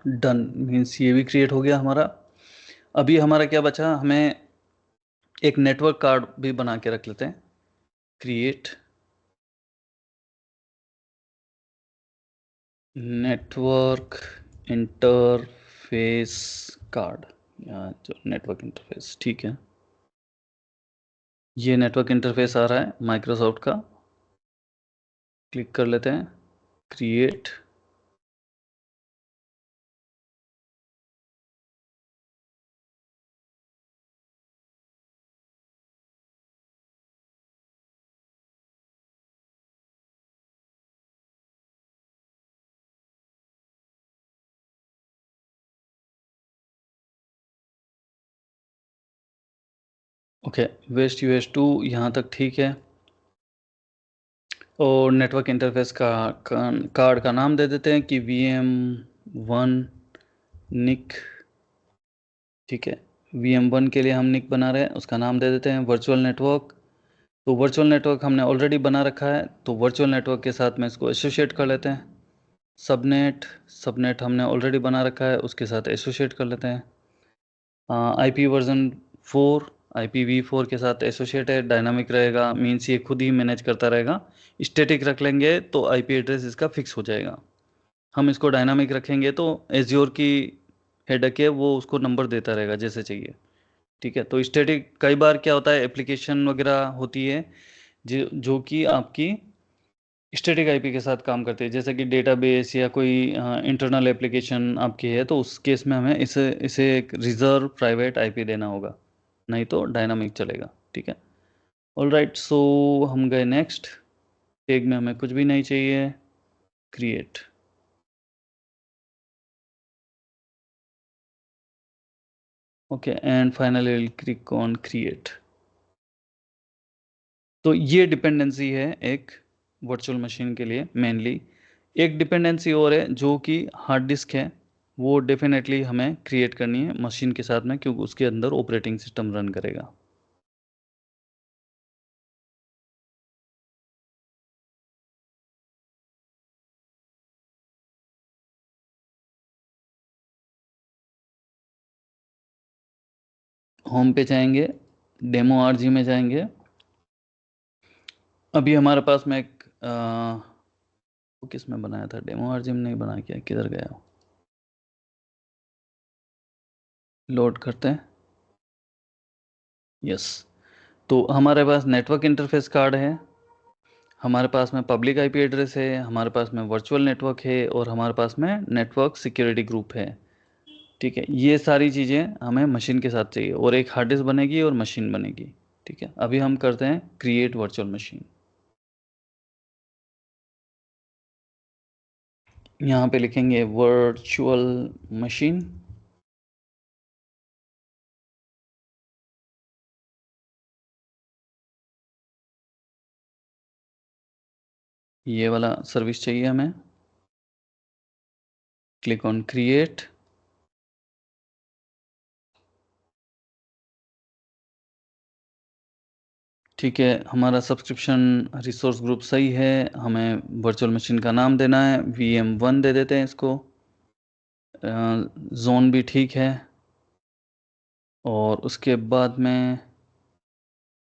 A: डन मीन्स ये भी क्रिएट हो गया हमारा। अभी हमारा क्या बचा, हमें एक नेटवर्क कार्ड भी बना के रख लेते हैं। क्रिएट नेटवर्क इंटरफेस कार्ड, या जो नेटवर्क इंटरफेस, ठीक है, ये नेटवर्क इंटरफेस आ रहा है माइक्रोसॉफ्ट का। क्लिक कर लेते हैं, क्रिएट। ओके, वेस्ट यूएस 2 यहाँ तक ठीक है। और नेटवर्क इंटरफेस का कार्ड का नाम दे देते हैं कि VM1 NIC ठीक है। VM1 के लिए हम निक बना रहे हैं, उसका नाम दे देते हैं वर्चुअल नेटवर्क। तो वर्चुअल नेटवर्क हमने ऑलरेडी बना रखा है, तो वर्चुअल नेटवर्क के साथ में इसको एसोसिएट कर लेते हैं। सबनेट हमने ऑलरेडी बना रखा है, उसके साथ एसोसिएट कर लेते हैं। IP वर्जन 4 IPv4 के साथ एसोसिएट है, डायनामिक रहेगा, मीन्स ये खुद ही मैनेज करता रहेगा। स्टैटिक रख लेंगे तो IP एड्रेस इसका फिक्स हो जाएगा। हम इसको डायनामिक रखेंगे तो एज्योर की हेडक है वो उसको नंबर देता रहेगा जैसे चाहिए। ठीक है। तो स्टैटिक कई बार क्या होता है, एप्लीकेशन वगैरह होती है जो कि आपकी स्टैटिक आईपी के साथ काम करती है, जैसे कि डेटाबेस या कोई इंटरनल एप्लीकेशन आपकी है, तो उस केस में हमें इसे इसे एक रिजर्व प्राइवेट आईपी देना होगा, नहीं तो डायनामिक चलेगा। ठीक है। ऑलराइट, सो हम गए नेक्स्ट। टैग में हमें कुछ भी नहीं चाहिए, create. Okay, and finally will click on create. तो ये डिपेंडेंसी है एक वर्चुअल मशीन के लिए मेनली। एक डिपेंडेंसी और है जो कि हार्ड डिस्क है, वो डेफिनेटली हमें क्रिएट करनी है मशीन के साथ में, क्योंकि उसके अंदर ऑपरेटिंग सिस्टम रन करेगा। होम पे जाएंगे, डेमो RG में जाएंगे। अभी हमारे पास में एक वो किस में बनाया था, डेमो RG में नहीं बना, क्या किधर गया, लोड करते हैं। यस, तो हमारे पास नेटवर्क इंटरफेस कार्ड है, हमारे पास में पब्लिक आईपी एड्रेस है, हमारे पास में वर्चुअल नेटवर्क है, और हमारे पास में नेटवर्क सिक्योरिटी ग्रुप है। ठीक है, ये सारी चीज़ें हमें मशीन के साथ चाहिए, और एक हार्ड डिस्क बनेगी और मशीन बनेगी। ठीक है, अभी हम करते हैं क्रिएट वर्चुअल मशीन। यहाँ पे लिखेंगे वर्चुअल मशीन। ये वाला सर्विस चाहिए हमें। Click on create. ठीक है, हमारा सब्सक्रिप्शन रिसोर्स ग्रुप सही है, हमें वर्चुअल मशीन का नाम देना है, VM1 दे देते हैं इसको। जोन भी ठीक है, और उसके बाद में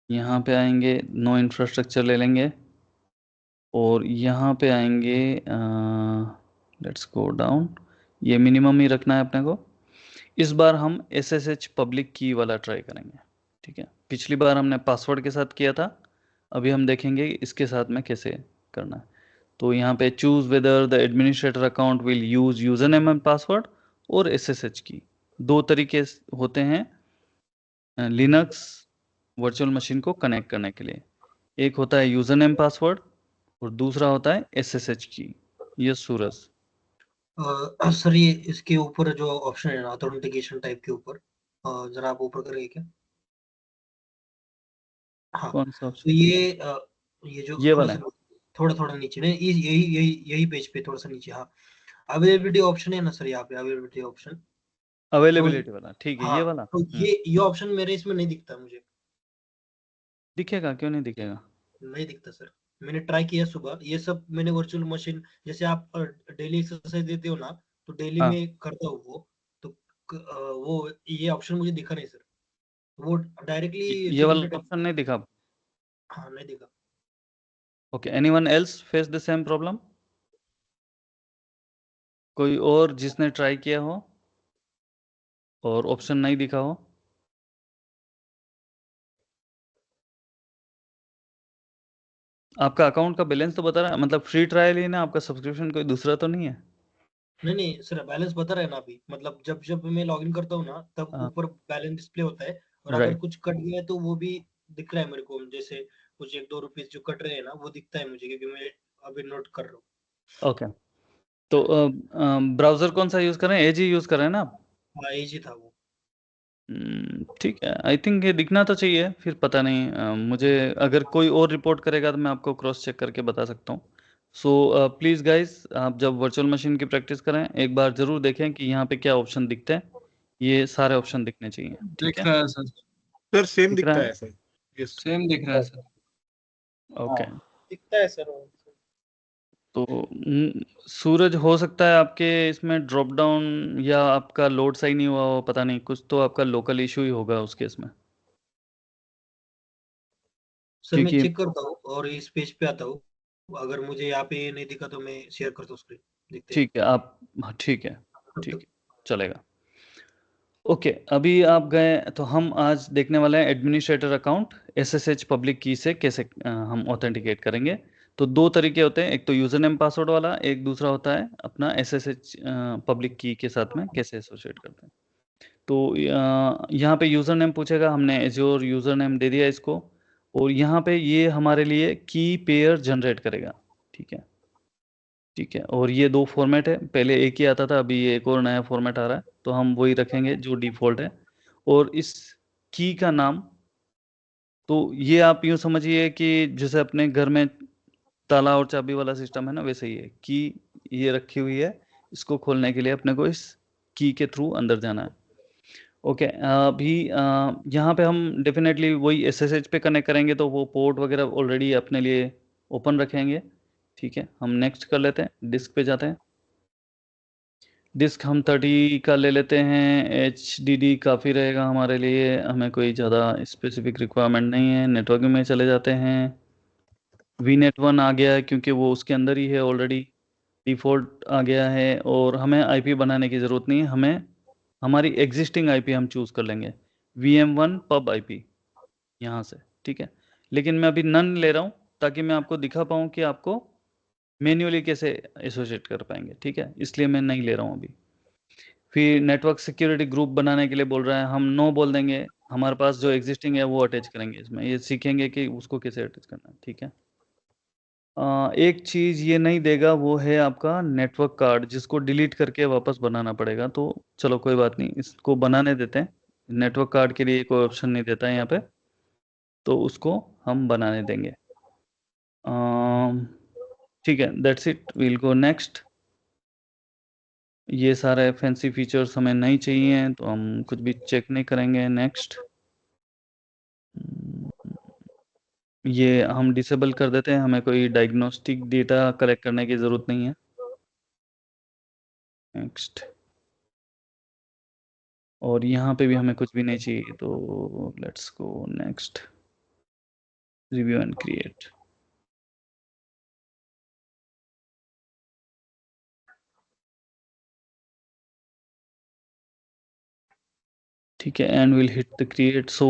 A: यहाँ पे आएंगे, नो इंफ्रास्ट्रक्चर ले लेंगे, और यहाँ पे आएंगे, लेट्स गो डाउन, ये मिनिमम ही रखना है अपने को। इस बार हम SSH पब्लिक की वाला ट्राई करेंगे। ठीक है, पिछली बार हमने पासवर्ड के साथ किया था, अभी हम देखेंगे इसके साथ में कैसे करना है। तो यहाँ पे choose whether the administrator account will use user name and password और SSH की। दो तरीके होते हैं लिनक्स वर्चुअल मशीन को कनेक्ट करने के लिए, एक होता है यूजर नेम पासवर्ड और दूसरा होता है SSH की। यस सूरज।
C: सर ये इसके ऊपर जो ऑप्शन है ना ऑथेंटिकेशन टाइप के ऊपर, जरा आप ऊपर करिए क्या। हाँ,
A: कौन सा
C: तो
A: ऑप्शन?
C: ये जो
A: ये
C: थोड़ा
A: वाला
C: सा
A: है,
C: थोड़ा थोड़ा नीचे नहीं, यही यही यही पेज पे थोड़ा सा नीचे। हाँ, अवेलेबिलिटी ऑप्शन है ना सर, यहाँ पे अवेलेबिलिटी ऑप्शन। तो
A: अवेलेबिलिटी वाला, ठीक है,
C: हाँ,
A: ये वाला।
C: तो ये ऑप्शन मेरे इसमें नहीं दिखता मुझे।
A: दिखेगा, क्यों नहीं दिखेगा?
C: नहीं दिखता सर, मैंने ट्राई किया सुबह, ये सब मैंने वर्चुअल मशीन जैसे आप डेली एक्सरसाइज देते हो ना, तो डेली
A: हाँ,
C: में करता हूँ वो। तो वो ये ऑप्शन मुझे दिखा नहीं सर, वो डायरेक्टली
A: ये वाला
C: सिक्योरिटी।
A: ऑप्शन नहीं दिखा।
C: हाँ, नहीं दिखा।
A: Okay, anyone else face the same problem? कोई और जिसने ट्राई किया हो और ऑप्शन नहीं दिखा हो? आपका अकाउंट का बैलेंस तो बता रहा है, मतलब फ्री ट्रायल ही ना, आपका सब्सक्रिप्शन कोई दूसरा तो नहीं है?
C: नहीं नहीं सर, बैलेंस बता रहा है ना अभी, मतलब जब जब मैं लॉगिन करता हूँ ना, तब
A: हाँ,
C: ऊपर बैलेंस डिस्प्ले होता है, और अगर
A: राइट।
C: कुछ कट गया है तो वो भी दिख रहा है मेरे को, जैसे कुछ 1-2 रुपीज जो कट रहे हैं ना, वो दिखता है मुझे, क्योंकि मैं अभी नोट कर रहा हूँ।
A: ओके, तो ब्राउजर कौन सा यूज कर रहे हैं? एजी यूज कर रहे हैं ना आप?
C: हाँ, एजी था वो।
A: ठीक है, आई थिंक ये दिखना तो चाहिए, फिर पता नहीं मुझे अगर कोई और रिपोर्ट करेगा तो मैं आपको क्रॉस चेक करके बता सकता हूँ। सो प्लीज़ गाइस, आप जब वर्चुअल मशीन की प्रैक्टिस करें एक बार ज़रूर देखें कि यहाँ पे क्या ऑप्शन दिखते हैं। ये सारे ऑप्शन दिखने चाहिए, ठीक
D: दिख
A: है?
D: रहा है सर,
E: सर सेम
A: दिख रहा
E: दिखता
A: है?
E: है सर। यस
D: सेम दिख रहा है सर।
A: ओके।
C: दिखता है सर।
A: तो सूरज, हो सकता है आपके इसमें ड्रॉप डाउन या आपका लोड सही नहीं हुआ हो, पता नहीं, कुछ तो आपका लोकल इशू ही होगा उस केस में,
C: सर मैं
A: क्योंकि
C: चेक करता हूँ और इस पेज पे आता हूँ। अगर मुझे यहाँ पे ये नहीं दिखा तो मैं शेयर करता हूँ स्क्रीन, देखते हैं।
A: ठीक है आप, हाँ, ठीक है, चलेगा। ओके, अभी आप गए तो हम आज देखने वाले हैं एडमिनिस्ट्रेटर अकाउंट SSH पब्लिक की से कैसे हम ऑथेंटिकेट करेंगे। तो दो तरीके होते हैं, एक तो यूजर नेम पासवर्ड वाला, एक दूसरा होता है अपना SSH पब्लिक की के साथ में कैसे एसोसिएट करते हैं। तो यहाँ पे यूजर नेम पूछेगा, हमने एज्योर यूजर नेम दे दिया इसको, और यहाँ पे ये हमारे लिए की पेयर जनरेट करेगा, ठीक है? ठीक है, और ये दो फॉर्मेट है, पहले एक ही आता था, अभी ये एक और नया फॉर्मेट आ रहा है, तो हम वही रखेंगे जो डिफ़ॉल्ट है। और इस की का नाम, तो ये आप यूँ समझिए कि जैसे अपने घर में ताला और चाबी वाला सिस्टम है ना, वैसे ही है। की ये रखी हुई है, इसको खोलने के लिए अपने को इस की के थ्रू अंदर जाना है। ओके, अभी यहाँ पे हम डेफिनेटली वही SSH पे कनेक्ट करेंगे, तो वो पोर्ट वगैरह ऑलरेडी अपने लिए ओपन रखेंगे, ठीक है? हम नेक्स्ट कर लेते हैं, डिस्क पे जाते हैं। डिस्क हम 30 का ले लेते हैं, HDD काफ़ी रहेगा हमारे लिए, हमें कोई ज़्यादा स्पेसिफिक रिक्वायरमेंट नहीं है। नेटवर्किंग में चले जाते हैं, VNet 1 आ गया है क्योंकि वो उसके अंदर ही है ऑलरेडी, डिफ़ॉल्ट आ गया है, और हमें IP बनाने की ज़रूरत नहीं है, हमें हमारी एग्जिस्टिंग IP हम चूज़ कर लेंगे, VM1 pub IP यहाँ से, ठीक है? लेकिन मैं अभी नन ले रहा हूँ ताकि मैं आपको दिखा पाऊँ कि आपको मैन्युअली कैसे एसोसिएट कर पाएंगे, ठीक है? इसलिए मैं नहीं ले रहा हूँ अभी। फिर नेटवर्क सिक्योरिटी ग्रुप बनाने के लिए बोल रहा है, हम नो बोल देंगे, हमारे पास जो एग्जिस्टिंग है वो अटैच करेंगे इसमें, ये सीखेंगे कि उसको कैसे अटैच करना है, ठीक है? एक चीज़ ये नहीं देगा, वो है आपका नेटवर्क कार्ड, जिसको डिलीट करके वापस बनाना पड़ेगा, तो चलो कोई बात नहीं, इसको बनाने देते हैं। नेटवर्क कार्ड के लिए कोई ऑप्शन नहीं देता है यहाँ पे, तो उसको हम बनाने देंगे। ठीक है, that's it, will go next. ये सारे फैंसी फीचर्स हमें नहीं चाहिए, तो हम कुछ भी चेक नहीं करेंगे। नेक्स्ट, ये हम डिसेबल कर देते हैं, हमें कोई डायग्नोस्टिक डेटा कलेक्ट करने की ज़रूरत नहीं है। नेक्स्ट, और यहाँ पे भी हमें कुछ भी नहीं चाहिए, तो let's go next, review and create. ठीक है, and will hit the create. So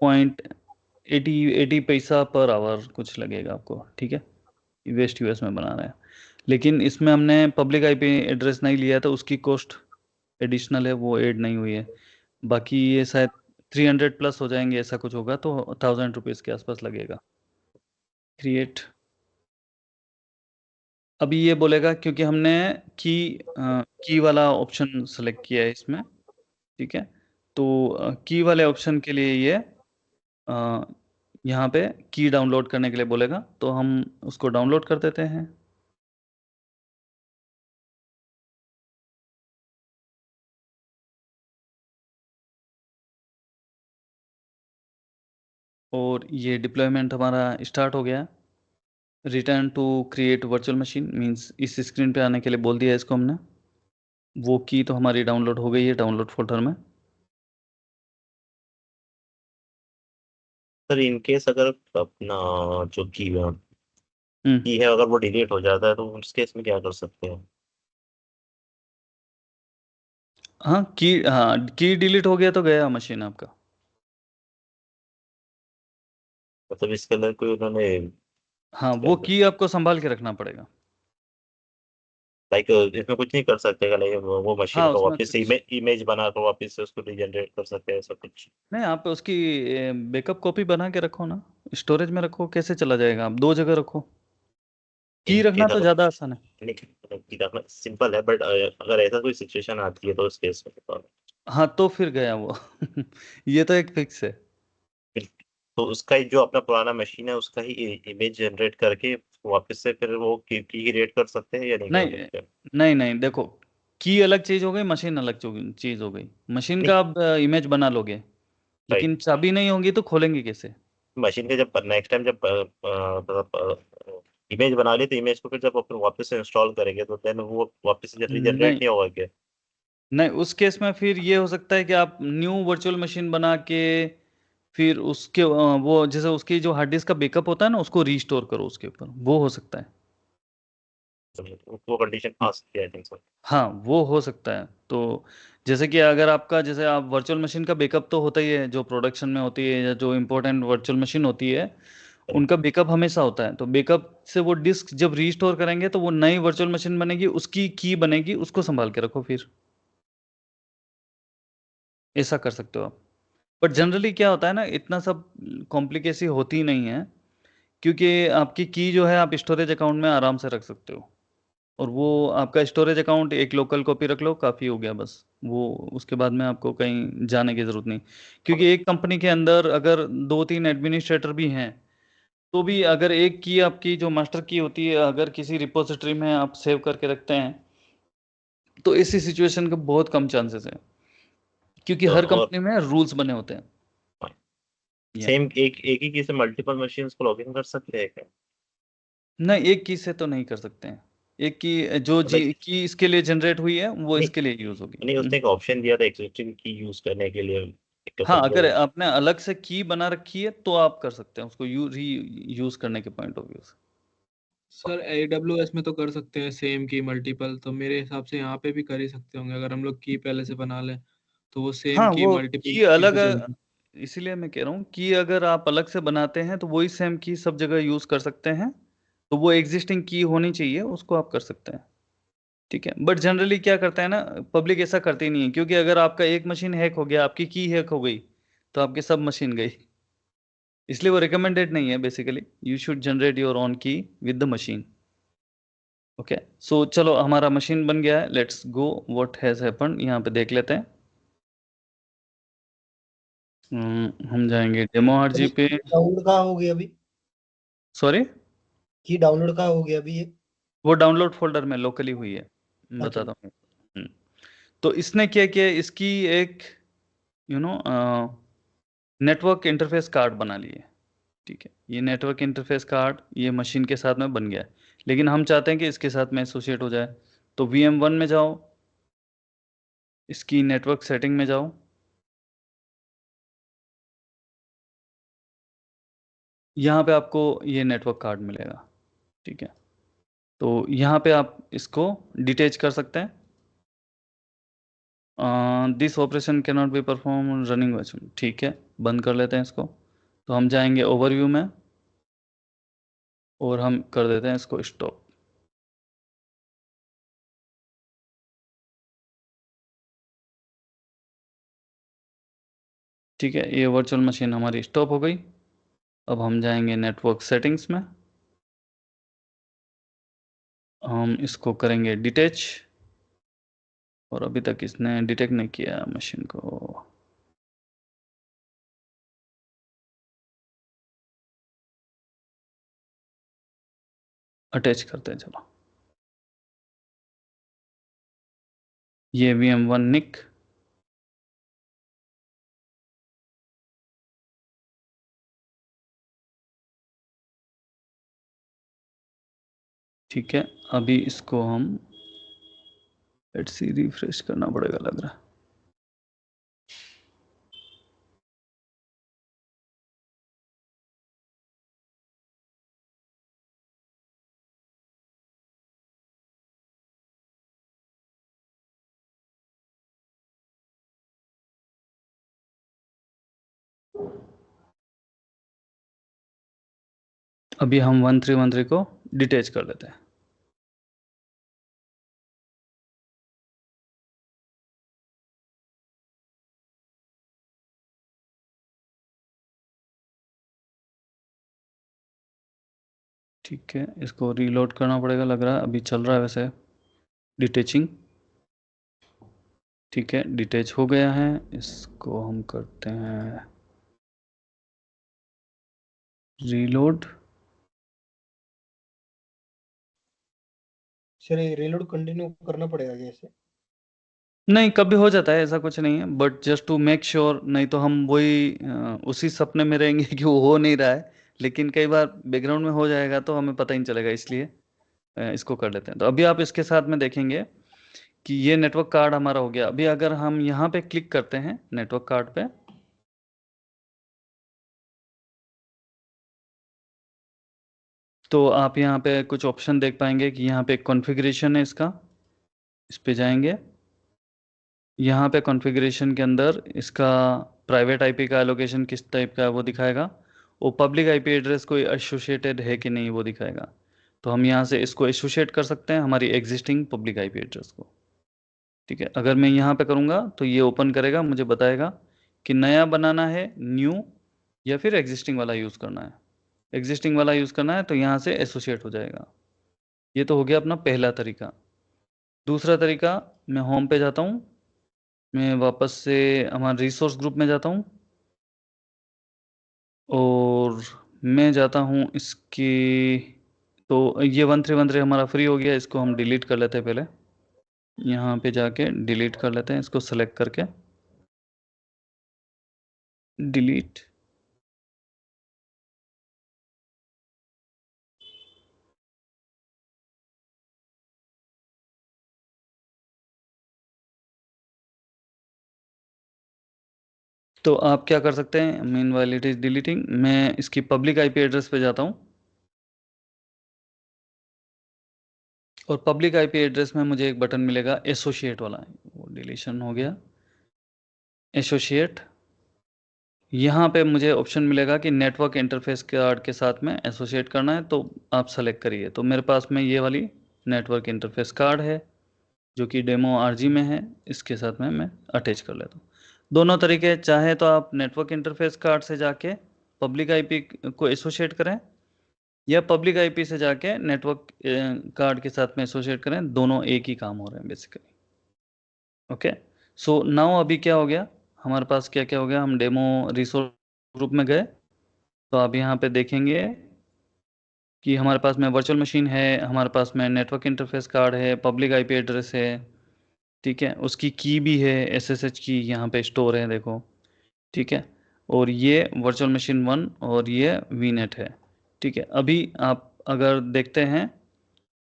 A: 0.80 पैसा पर आवर कुछ लगेगा आपको, ठीक है? वेस्ट US में बना रहे हैं, लेकिन इसमें हमने पब्लिक IP एड्रेस नहीं लिया था, उसकी कॉस्ट एडिशनल है, वो ऐड नहीं हुई है। बाकी ये शायद 300 प्लस हो जाएंगे, ऐसा कुछ होगा, तो 1000 रुपीज़ के आसपास लगेगा। क्रिएट, अभी ये बोलेगा क्योंकि हमने की वाला ऑप्शन सेलेक्ट किया है इसमें, ठीक है? तो की वाले ऑप्शन के लिए ये यहाँ पे की डाउनलोड करने के लिए बोलेगा, तो हम उसको डाउनलोड कर देते हैं। और ये डिप्लॉयमेंट हमारा स्टार्ट हो गया। Return to create virtual machine means इस स्क्रीन पे आने के लिए बोल दिया इसको हमने। वो की तो हमारी डाउनलोड हो गई है डाउनलोड फोल्डर में।
B: सर इन केस अगर अपना जो की
A: हम्म,
B: है अगर वो डिलीट हो जाता है तो उस केस में क्या कर सकते हैं?
A: हाँ की डिलीट हो गया तो गया मशीन आपका।
B: मतलब इसके अंदर कोई उन्होंने
A: हाँ, वो की आपको संभाल के रखना पड़ेगा।
B: लाइक इसमें कुछ नहीं कर सकते क्या? लाइक वो मशीन
A: हाँ,
B: को
A: उसमें
B: वापस
A: कुछ
B: इमेज बना कर वापस से उसको रीजनरेट कर सकते हैं, ऐसा कुछ?
A: नहीं, आप उसकी बैकअप कॉपी बना के रखो ना, स्टोरेज में रखो, कैसे चला जाएगा? आप दो जगह रखो, की रखना तो ज़्यादा आसान है।
B: की रखना सिंपल है, बट अगर ऐसा कोई सिचुएशन आती है तो उस केस में तो
A: हाँ, तो फिर गया वो ये तो एक फिक्स है।
B: तो उसका ही जो अपना पुराना मशीन है उसका ही इमेज जनरेट करके वापस से फिर वो की क्रिएट कर सकते हैं या नहीं कर
A: नहीं
B: सकते?
A: नहीं नहीं, देखो, की अलग चीज हो गई, मशीन अलग चीज हो गई। मशीन
B: नहीं
A: का आप इमेज बना लोगे,
B: राइट,
A: लेकिन चाबी नहीं होगी तो खोलेंगे कैसे?
B: मशीन के जब नेक्स्ट टाइम जब मतलब इमेज बना ली तो इमेज को फिर जब अपन वापस से इंस्टॉल करेंगे तो देन वो वापस से रीजनरेट
A: नहीं
B: नहीं होगा क्या?
A: नहीं, उस केस में फिर ये हो सकता है कि आप न्यू वर्चुअल मशीन बना के फिर उसके वो जैसे उसकी जो हार्ड डिस्क का बैकअप होता है ना, उसको रीस्टोर करो उसके ऊपर, वो हो सकता है।
B: वो कंडीशन आ सकती है आई थिंक सो।
A: हाँ, वो हो सकता है। तो जैसे कि अगर आपका, जैसे आप वर्चुअल मशीन का बैकअप तो होता ही है, जो प्रोडक्शन में होती है या जो इम्पोर्टेंट वर्चुअल मशीन होती है उनका बैकअप हमेशा होता है। तो बैकअप से वो डिस्क जब रीस्टोर करेंगे तो वो नई वर्चुअल मशीन बनेगी, उसकी की बनेगी, उसको संभाल के रखो फिर, ऐसा कर सकते हो आप। बट जनरली क्या होता है ना, इतना सब कॉम्प्लिकेसी होती नहीं है, क्योंकि आपकी की जो है आप स्टोरेज अकाउंट में आराम से रख सकते हो, और वो आपका स्टोरेज अकाउंट एक लोकल कॉपी रख लो, काफ़ी हो गया बस वो। उसके बाद में आपको कहीं जाने की ज़रूरत नहीं, क्योंकि एक कंपनी के अंदर अगर 2-3 एडमिनिस्ट्रेटर भी हैं तो भी अगर एक की आपकी जो मास्टर की होती है अगर किसी रिपोजिटरी में आप सेव करके रखते हैं तो ऐसी सिचुएशन के बहुत कम चांसेस है, क्योंकि हर
B: और
A: कंपनी में रूल्स बने होते हैं। या
B: सेम एक ही की से मल्टीपल मशीन्स को लॉगिन कर सकते हैं क्या?
A: नहीं, एक की से तो नहीं कर सकते हैं। एक की जो
B: लाइक
A: की इसके लिए जनरेट हुई है वो
B: नहीं
A: इसके लिए यूज होगी।
B: नहीं, उसने एक ऑप्शन दिया था एग्जिस्टिंग की यूज करने के लिए, एक
A: हाँ,
B: अपन
A: अगर
B: को।
A: आपने अलग से की बना रखी है तो आप कर सकते हैं उसको री यूज करने के पॉइंट ऑफ व्यू से।
D: सर AWS में तो कर सकते हैं सेम की मल्टीपल, तो मेरे हिसाब से यहाँ पे भी कर ही सकते होंगे अगर हम लोग की पहले से बना लें तो वो सेम
A: हाँ,
D: की
A: वो
D: मल्टीपल
A: की
D: मशीन
A: अलग
D: पे चलेगी।
A: इसीलिए मैं कह रहा हूँ कि अगर आप अलग से बनाते हैं तो वही सेम की सब जगह यूज कर सकते हैं, तो वो एग्जिस्टिंग की होनी चाहिए, उसको आप कर सकते हैं। ठीक है, बट जनरली क्या करता है ना, पब्लिक ऐसा करती नहीं है, क्योंकि अगर आपका एक मशीन हैक हो गया, आपकी की हैक हो गई, तो आपकी सब मशीन गई। इसलिए वो रिकमेंडेड नहीं है basically. You should generate your own की विद द मशीन। ओके, सो चलो हमारा मशीन बन गया है, let's go what has happened, यहाँ पे देख लेते हैं। हम जाएंगे डेमो आरजी पे।
C: डाउनलोड कहाँ हो गया अभी?
A: सॉरी,
C: की डाउनलोड कहाँ हो गया अभी ये?
A: वो डाउनलोड फोल्डर में लोकली हुई है,
C: अच्छा।
A: बताता हूँ। तो इसने क्या किया, इसकी एक you know network interface card बना लिए। ठीक है, ये नेटवर्क इंटरफेस कार्ड ये मशीन के साथ में बन गया है, लेकिन हम चाहते हैं कि इसके साथ में एसोसिएट हो जाए। तो VM1 में जाओ, इसकी नेटवर्क सेटिंग में जाओ, यहाँ पे आपको ये नेटवर्क कार्ड मिलेगा। ठीक है, तो यहाँ पे आप इसको डिटेच कर सकते हैं। This operation can not be perform running version, ठीक है, बंद कर लेते हैं इसको। तो हम जाएंगे ओवरव्यू में और हम कर देते हैं इसको स्टॉप। ठीक है, ये वर्चुअल मशीन हमारी स्टॉप हो गई। अब हम जाएंगे नेटवर्क सेटिंग्स में, हम इसको करेंगे डिटेच, और अभी तक इसने डिटेक्ट नहीं किया मशीन को। अटैच करते हैं चलो, ये VM1 निक। ठीक है, अभी इसको हम लेट्स सी रिफ्रेश करना पड़ेगा लग रहा है। अभी हम 1313 को डिटेच कर देते हैं। ठीक है, इसको रीलोड करना पड़ेगा लग रहा है, अभी चल रहा है वैसे डिटेचिंग। ठीक है, डिटेच हो गया है, इसको हम करते हैं रीलोड।
C: सर ये रीलोड कंटिन्यू करना पड़ेगा कैसे?
A: नहीं, कभी हो जाता है, ऐसा कुछ नहीं है, but just to make sure, नहीं तो हम वही उसी सपने में रहेंगे कि वो हो नहीं रहा है। लेकिन कई बार बैकग्राउंड में हो जाएगा तो हमें पता ही नहीं चलेगा, इसलिए इसको कर लेते हैं। तो अभी आप इसके साथ में देखेंगे कि ये नेटवर्क कार्ड हमारा हो गया। अभी अगर हम यहाँ पे क्लिक करते हैं नेटवर्क कार्ड पे, तो आप यहाँ पे कुछ ऑप्शन देख पाएंगे कि यहाँ पे कॉन्फ़िगरेशन है इसका, इस पे जाएंगे। यहाँ पे कॉन्फ़िगरेशन के अंदर इसका प्राइवेट आईपी का एलोकेशन किस टाइप का है वो दिखाएगा, वो पब्लिक आईपी एड्रेस कोई एसोसिएटेड है कि नहीं वो दिखाएगा। तो हम यहाँ से इसको एसोसिएट कर सकते हैं हमारी एग्जिस्टिंग पब्लिक आईपी एड्रेस को। ठीक है, अगर मैं यहाँ पे करूँगा तो ये ओपन करेगा, मुझे बताएगा कि नया बनाना है, न्यू, या फिर एग्जिस्टिंग वाला यूज़ करना है। एग्जिस्टिंग वाला यूज़ करना है तो यहाँ से एसोसिएट हो जाएगा। ये तो हो गया अपना पहला तरीका। दूसरा तरीका, मैं होम पे जाता हूँ, मैं वापस से हमारे रिसोर्स ग्रुप में जाता हूँ और मैं जाता हूँ इसकी, तो ये 1313 हमारा फ्री हो गया, इसको हम डिलीट कर लेते हैं पहले। यहाँ पे जाके डिलीट कर लेते हैं इसको, सेलेक्ट करके डिलीट। तो आप क्या कर सकते हैं, main while it is deleting, मैं इसकी पब्लिक आईपी एड्रेस पे जाता हूँ और पब्लिक आईपी एड्रेस में मुझे एक बटन मिलेगा एसोसिएट वाला, वो डिलीशन हो गया, एसोसिएट। यहाँ पे मुझे ऑप्शन मिलेगा कि नेटवर्क इंटरफेस कार्ड के साथ में एसोसिएट करना है, तो आप सेलेक्ट करिए। तो मेरे पास में ये वाली नेटवर्क इंटरफेस कार्ड है जो कि डेमो आरजी में है, इसके साथ में मैं अटैच कर लेता हूँ। दोनों तरीके, चाहे तो आप नेटवर्क इंटरफेस कार्ड से जाके पब्लिक आईपी को एसोसिएट करें या पब्लिक आईपी से जाके नेटवर्क कार्ड के साथ में एसोसिएट करें, दोनों एक ही काम हो रहे हैं बेसिकली। ओके, सो नाउ अभी क्या हो गया हमारे पास, क्या क्या हो गया, हम डेमो रिसोर्स ग्रुप में गए तो आप यहाँ पे देखेंगे कि हमारे पास में वर्चुअल मशीन है, हमारे पास में नेटवर्क इंटरफेस कार्ड है, पब्लिक आईपी एड्रेस है, ठीक है, उसकी की भी है, एसएसएच की यहाँ पे स्टोर है देखो, ठीक है, और ये वर्चुअल मशीन 1 और ये वीनेट है। ठीक है, अभी आप अगर देखते हैं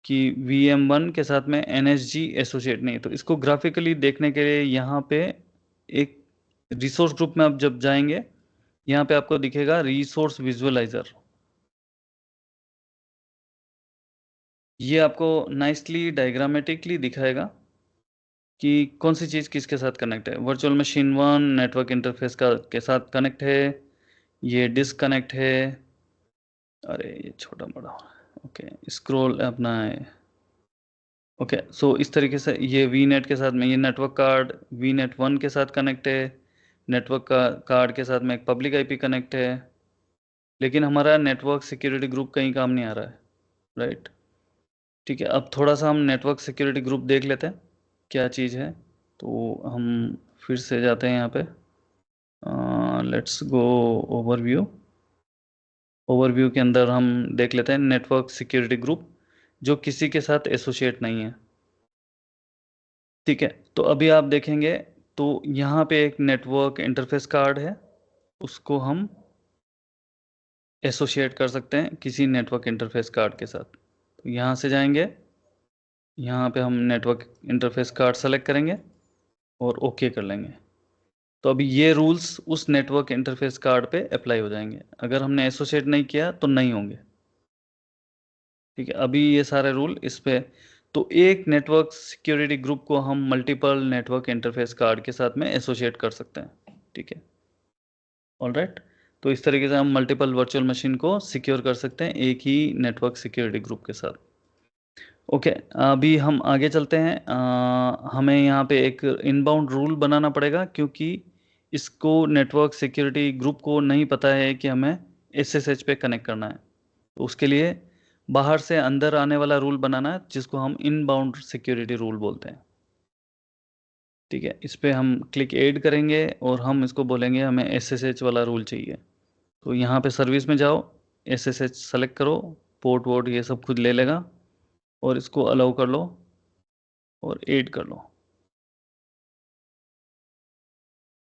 A: कि VM1 के साथ में NSG एसोसिएट नहीं, तो इसको ग्राफिकली देखने के लिए यहाँ पे एक रिसोर्स ग्रुप में आप जब जाएंगे, यहाँ पे आपको दिखेगा रिसोर्स विजुअलाइजर। ये आपको नाइसली डायग्रामेटिकली दिखाएगा कि कौन सी चीज़ किसके साथ कनेक्ट है। वर्चुअल मशीन 1 नेटवर्क इंटरफेस का के साथ कनेक्ट है, ये डिस्कनेक्ट है, अरे ये छोटा बड़ा, ओके, स्क्रॉल अपना है, ओके। सो इस तरीके से ये वीनेट के साथ में ये नेटवर्क कार्ड वीनेट 1 के साथ कनेक्ट है, नेटवर्क का कार्ड के साथ में एक पब्लिक आईपी कनेक्ट है, लेकिन हमारा नेटवर्क सिक्योरिटी ग्रुप कहीं काम नहीं आ रहा है, राइट। ठीक है, अब थोड़ा सा हम नेटवर्क सिक्योरिटी ग्रुप देख लेते हैं क्या चीज़ है। तो हम फिर से जाते हैं यहाँ पे, लेट्स गो ओवरव्यू। ओवरव्यू के अंदर हम देख लेते हैं नेटवर्क सिक्योरिटी ग्रुप जो किसी के साथ एसोसिएट नहीं है। ठीक है, तो अभी आप देखेंगे तो यहाँ पे एक नेटवर्क इंटरफेस कार्ड है, उसको हम एसोसिएट कर सकते हैं किसी नेटवर्क इंटरफेस कार्ड के साथ। तो यहाँ से जाएंगे, यहाँ पे हम नेटवर्क इंटरफेस कार्ड सेलेक्ट करेंगे और ओके कर लेंगे। तो अभी ये रूल्स उस नेटवर्क इंटरफेस कार्ड पे अप्लाई हो जाएंगे, अगर हमने एसोसिएट नहीं किया तो नहीं होंगे। ठीक है, अभी ये सारे रूल इस पे, तो एक नेटवर्क सिक्योरिटी ग्रुप को हम मल्टीपल नेटवर्क इंटरफेस कार्ड के साथ में एसोसिएट कर सकते हैं। ठीक है, ऑलराइट, तो इस तरीके से हम मल्टीपल वर्चुअल मशीन को सिक्योर कर सकते हैं एक ही नेटवर्क सिक्योरिटी ग्रुप के साथ। ओके, अभी हम आगे चलते हैं। हमें यहाँ पे एक इनबाउंड रूल बनाना पड़ेगा क्योंकि इसको नेटवर्क सिक्योरिटी ग्रुप को नहीं पता है कि हमें SSH पे कनेक्ट करना है। तो उसके लिए बाहर से अंदर आने वाला रूल बनाना है जिसको हम इनबाउंड सिक्योरिटी रूल बोलते हैं। ठीक है, इस पे हम क्लिक ऐड करेंगे और हम इसको बोलेंगे हमें SSH वाला रूल चाहिए। तो यहाँ पे सर्विस में जाओ, SSH सेलेक्ट करो, पोर्ट वोर्ट ये सब खुद ले लेगा और इसको अलाउ कर लो और ऐड कर लो।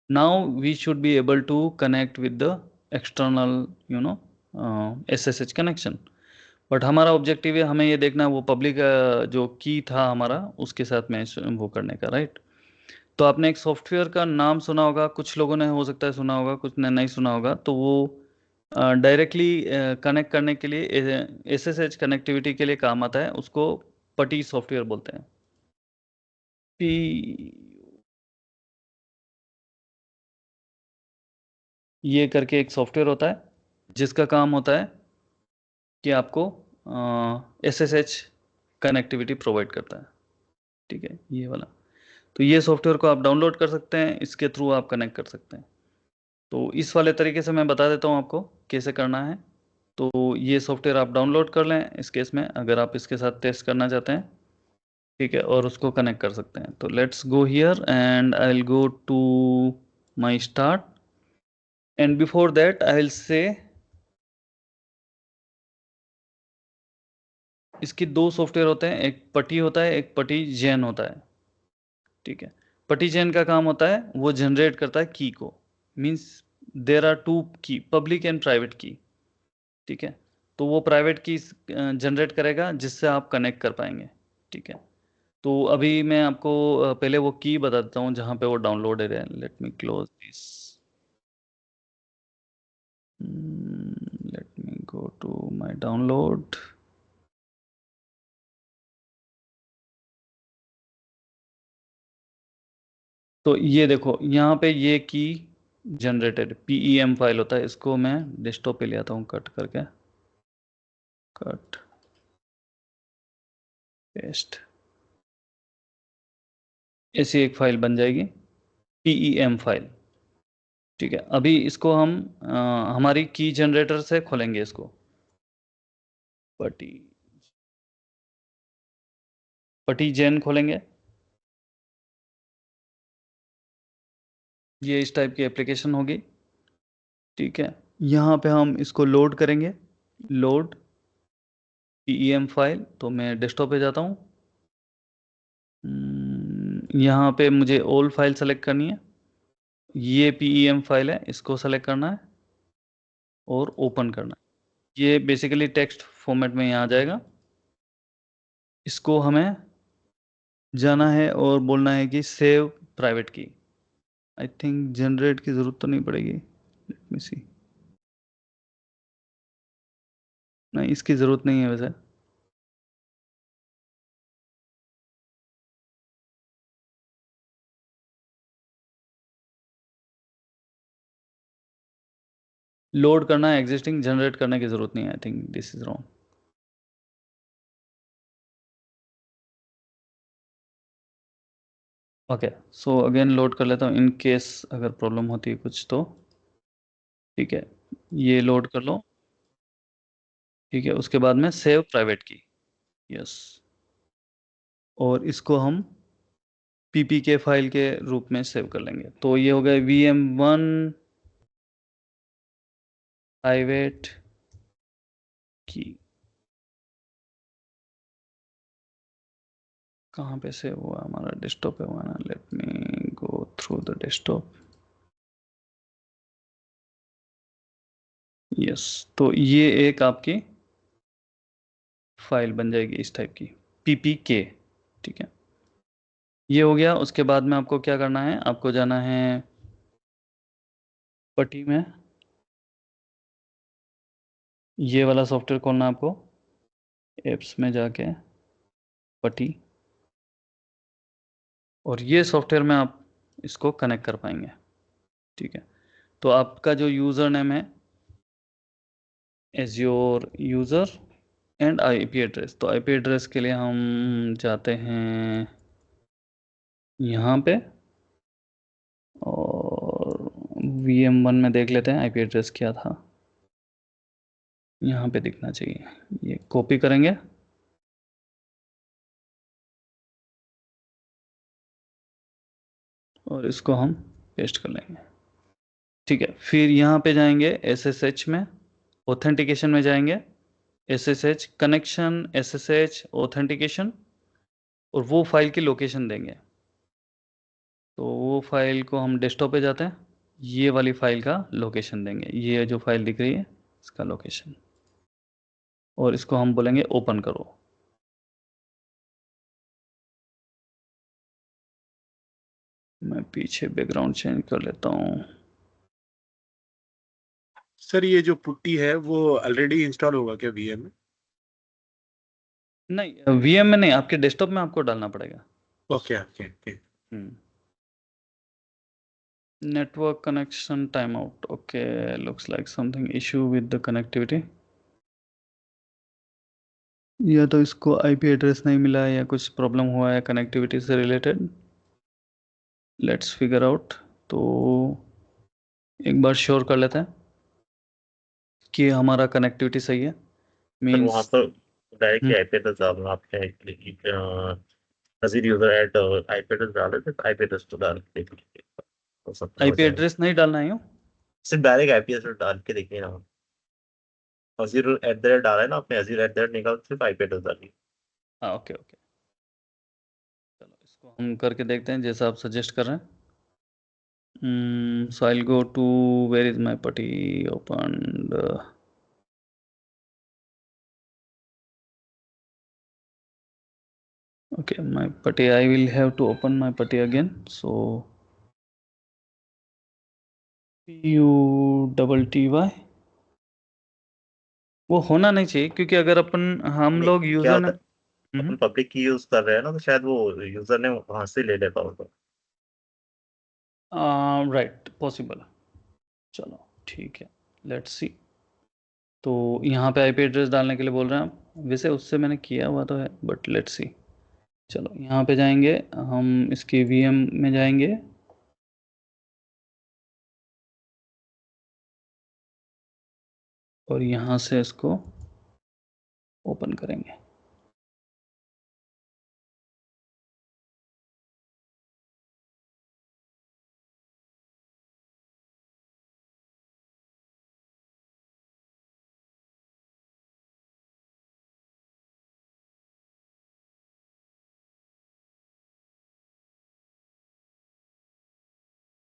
A: now we should be able to connect with the external SSH connection. But हमारा ऑब्जेक्टिव है, हमें ये देखना है वो पब्लिक जो की था हमारा उसके साथ मैच वो करने का, राइट। तो आपने एक सॉफ्टवेयर का नाम सुना होगा, कुछ लोगों ने हो सकता है सुना होगा, कुछ ने नहीं सुना होगा। तो वो डायरेक्टली कनेक्ट करने के लिए SSH कनेक्टिविटी के लिए काम आता है, उसको पटी सॉफ्टवेयर बोलते हैं। ये करके एक सॉफ्टवेयर होता है जिसका काम होता है कि आपको SSH कनेक्टिविटी प्रोवाइड करता है, ठीक है, ये वाला। तो ये सॉफ्टवेयर को आप डाउनलोड कर सकते हैं, इसके थ्रू आप कनेक्ट कर सकते हैं। तो इस वाले तरीके से मैं बता देता हूँ आपको कैसे करना है। तो ये सॉफ्टवेयर आप डाउनलोड कर लें इस केस में, अगर आप इसके साथ टेस्ट करना चाहते हैं, ठीक है, और उसको कनेक्ट कर सकते हैं। तो let's go here and I will go to my start and before that I will say इसकी दो सॉफ्टवेयर होते हैं, एक पटी होता है, एक पटी जैन होता है, ठीक है। पटी जैन का काम होता है वो जनरेट करता है की को, मीन्स देर आर टू की, पब्लिक एंड प्राइवेट की, ठीक है। तो वो प्राइवेट की जनरेट करेगा जिससे आप कनेक्ट कर पाएंगे, ठीक है। तो अभी मैं आपको पहले वो की बता देता हूँ जहाँ पे वो डाउनलोडेड है। Let me close this, let me go to my download. तो ये देखो यहाँ पे ये की जनरेटेड PEM फाइल होता है, इसको मैं डेस्कटॉप पे ले आता हूँ कट करके, कट पेस्ट, ऐसी एक फाइल बन जाएगी PEM फाइल, ठीक है। अभी इसको हम हमारी की जनरेटर से खोलेंगे इसको, पटी जैन खोलेंगे। ये इस टाइप की एप्लीकेशन होगी, ठीक है। यहाँ पे हम इसको लोड करेंगे, लोड PEM फाइल। तो मैं डेस्कटॉप पे जाता हूँ, यहाँ पे मुझे ऑल फाइल सेलेक्ट करनी है, ये PEM फाइल है, इसको सेलेक्ट करना है और ओपन करना है। ये बेसिकली टेक्स्ट फॉर्मेट में यहाँ आ जाएगा। इसको हमें जाना है और बोलना है कि सेव प्राइवेट की। आई थिंक जनरेट की ज़रूरत तो नहीं पड़ेगी, लेट मी सी, नहीं इसकी ज़रूरत नहीं है वैसे। लोड करना है एग्जिस्टिंग, जनरेट करने की ज़रूरत नहीं है। I think this is wrong. Okay, so again load कर लेता हूँ इन केस अगर प्रॉब्लम होती है कुछ तो, ठीक है। ये लोड कर लो, ठीक है। उसके बाद में सेव प्राइवेट की, यस, और इसको हम PPK फाइल के रूप में सेव कर लेंगे। तो ये हो गया VM1 प्राइवेट की। कहाँ पे सेव हुआ हमारा, डेस्कटॉप पे हुआ ना। Late me go through the desktop, yes. तो ये एक आपकी फाइल बन जाएगी इस टाइप की, PPK, ठीक है। ये हो गया। उसके बाद में आपको क्या करना है, आपको जाना है पटी में, ये वाला सॉफ्टवेयर खोलना है आपको, एप्स में जाके पटी, और ये सॉफ्टवेयर में आप इसको कनेक्ट कर पाएंगे, ठीक है। तो आपका जो यूज़र नेम है as your user and IP address. तो IP एड्रेस के लिए हम जाते हैं यहाँ पे और VM1 में देख लेते हैं IP एड्रेस क्या था, यहाँ पे दिखना चाहिए। ये कॉपी करेंगे और इसको हम पेस्ट कर लेंगे, ठीक है। फिर यहाँ पे जाएंगे SSH में, ऑथेंटिकेशन में जाएंगे, SSH कनेक्शन, SSH ऑथेंटिकेशन, और वो फाइल की लोकेशन देंगे, तो वो फाइल को हम डेस्कटॉप पे जाते हैं, ये वाली फाइल का लोकेशन देंगे, ये जो फाइल दिख रही है इसका लोकेशन, और इसको हम बोलेंगे ओपन करो। मैं पीछे बैकग्राउंड चेंज कर लेता हूँ।
E: सर ये जो पुट्टी है वो ऑलरेडी इंस्टॉल होगा क्या वीएम में?
A: नहीं, वीएम में नहीं, आपके डेस्कटॉप में आपको डालना पड़ेगा।
E: Okay okay okay.
A: Network connection timeout. Okay, looks like something issue with the connectivity. या तो इसको आईपी एड्रेस नहीं मिला है या कुछ प्रॉब्लम हुआ है कनेक्टिविटी से रिलेटेड। Let's figure out. तो एक बार श्योर कर लेते हैं कि हमारा कनेक्टिविटी सही है।
B: सर वहाँ
A: मीन्स
B: पर डायरेक्टली आईपी एड्रेस डालना, आपके नजीर यूजर एट आईपी एड्रेस डाले थे, आईपी एड्रेस तो डाल के देख लीजिए, हो सकता है हो
A: आईपी
B: जाए।
A: एड्रेस नहीं डालना है यूँ?
B: सिर्फ डायरेक्ट आईपी एड्रेस डाल के देखिए ना, अजीर एट द रेट डाला है ना आपने, अजीर एट द रेट निकाल सिर्फ आईपी एड्रेस डालिए।
A: हाँ, ओके ओके, चलो इसको हम करके देखते हैं जैसा आप सजेस्ट कर रहे हैं। So I'll go to where is my putty opened? Okay, my putty, I will have to open my putty again. So PUTTY वो होना नहीं चाहिए, क्योंकि अगर अपन हम
B: नहीं,
A: लोग
B: क्या
A: यूजर ने
B: होता है, अपन पब्लिक की यूज कर रहे हैं ना, तो शायद वो यूजर ने वहां से ले लेता होगा।
A: Right, possible. चलो ठीक है, लेट्स सी। तो यहाँ पे आईपी एड्रेस डालने के लिए बोल रहे हैं आप, वैसे उससे मैंने किया हुआ तो है, बट लेट्स सी। चलो यहाँ पे जाएंगे, हम इसकी वीएम में जाएंगे, और यहाँ से इसको ओपन करेंगे।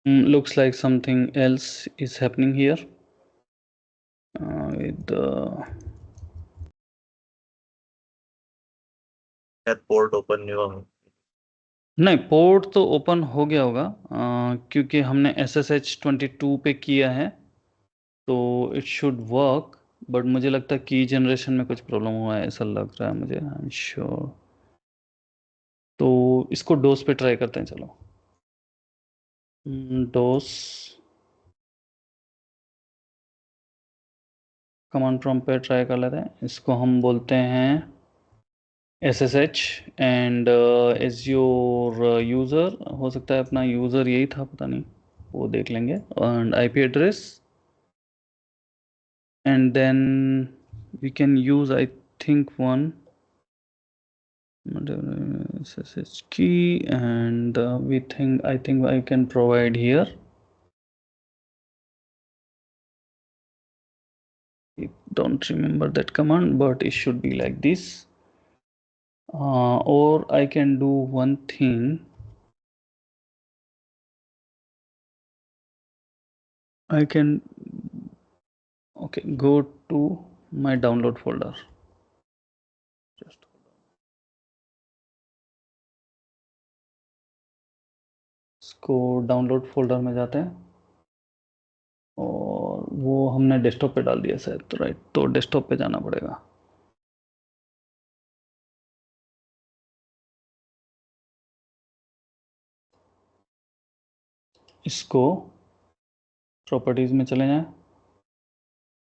A: Looks like something else is happening here with the
B: शायद पोर्ट ओपन नहीं हुआ।
A: नहीं, पोर्ट तो ओपन हो गया होगा, क्योंकि हमने SSH22 पे किया है, तो इट शुड वर्क। बट मुझे लगता है की जनरेशन में कुछ प्रॉब्लम हुआ है, ऐसा लग रहा है मुझे, आई एम श्योर। तो इसको डोस पे ट्राई करते हैं, चलो। डोस कमांड प्रॉम्प्ट पे ट्राई कर लेते हैं। इसको हम बोलते हैं SSH and as your user, हो सकता है अपना यूज़र यही था, पता नहीं, वो देख लेंगे। And IP address, and then we can use I think one SSH key, and I think I can provide here. I don't remember that command, but it should be like this. Or I can do one thing. I can, okay, go to my download folder. Just hold on. इसको download folder में जाते हैं, और वो हमने desktop पे डाल दिया शायद, तो राइट, तो डेस्कटॉप पे जाना पड़ेगा। इसको प्रॉपर्टीज में चले जाएं,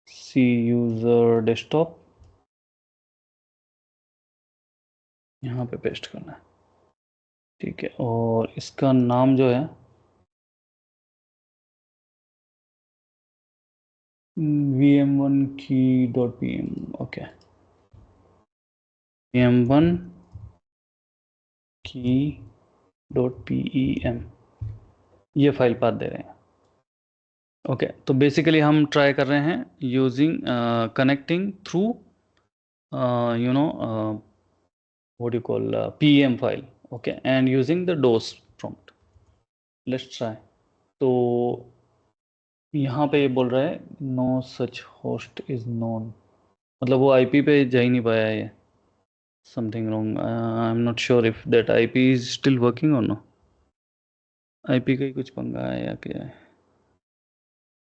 A: सी यूज़र डेस्कटॉप, यहाँ पे पेस्ट करना है, ठीक है। और इसका नाम जो है vm1 key.pem, okay, vm1 key.pem, ये फाइल पाथ दे रहे हैं। ओके, तो बेसिकली हम ट्राई कर रहे हैं using connecting through you know what do you call pem file, okay, and using the DOS prompt, let's try. तो यहाँ पे ये बोल रहा है no such host is known, मतलब वो आईपी पे जा ही नहीं पाया है ये। Something wrong, I am not sure if that IP is still working और नो। आईपी का ही कुछ पंगा है या क्या है?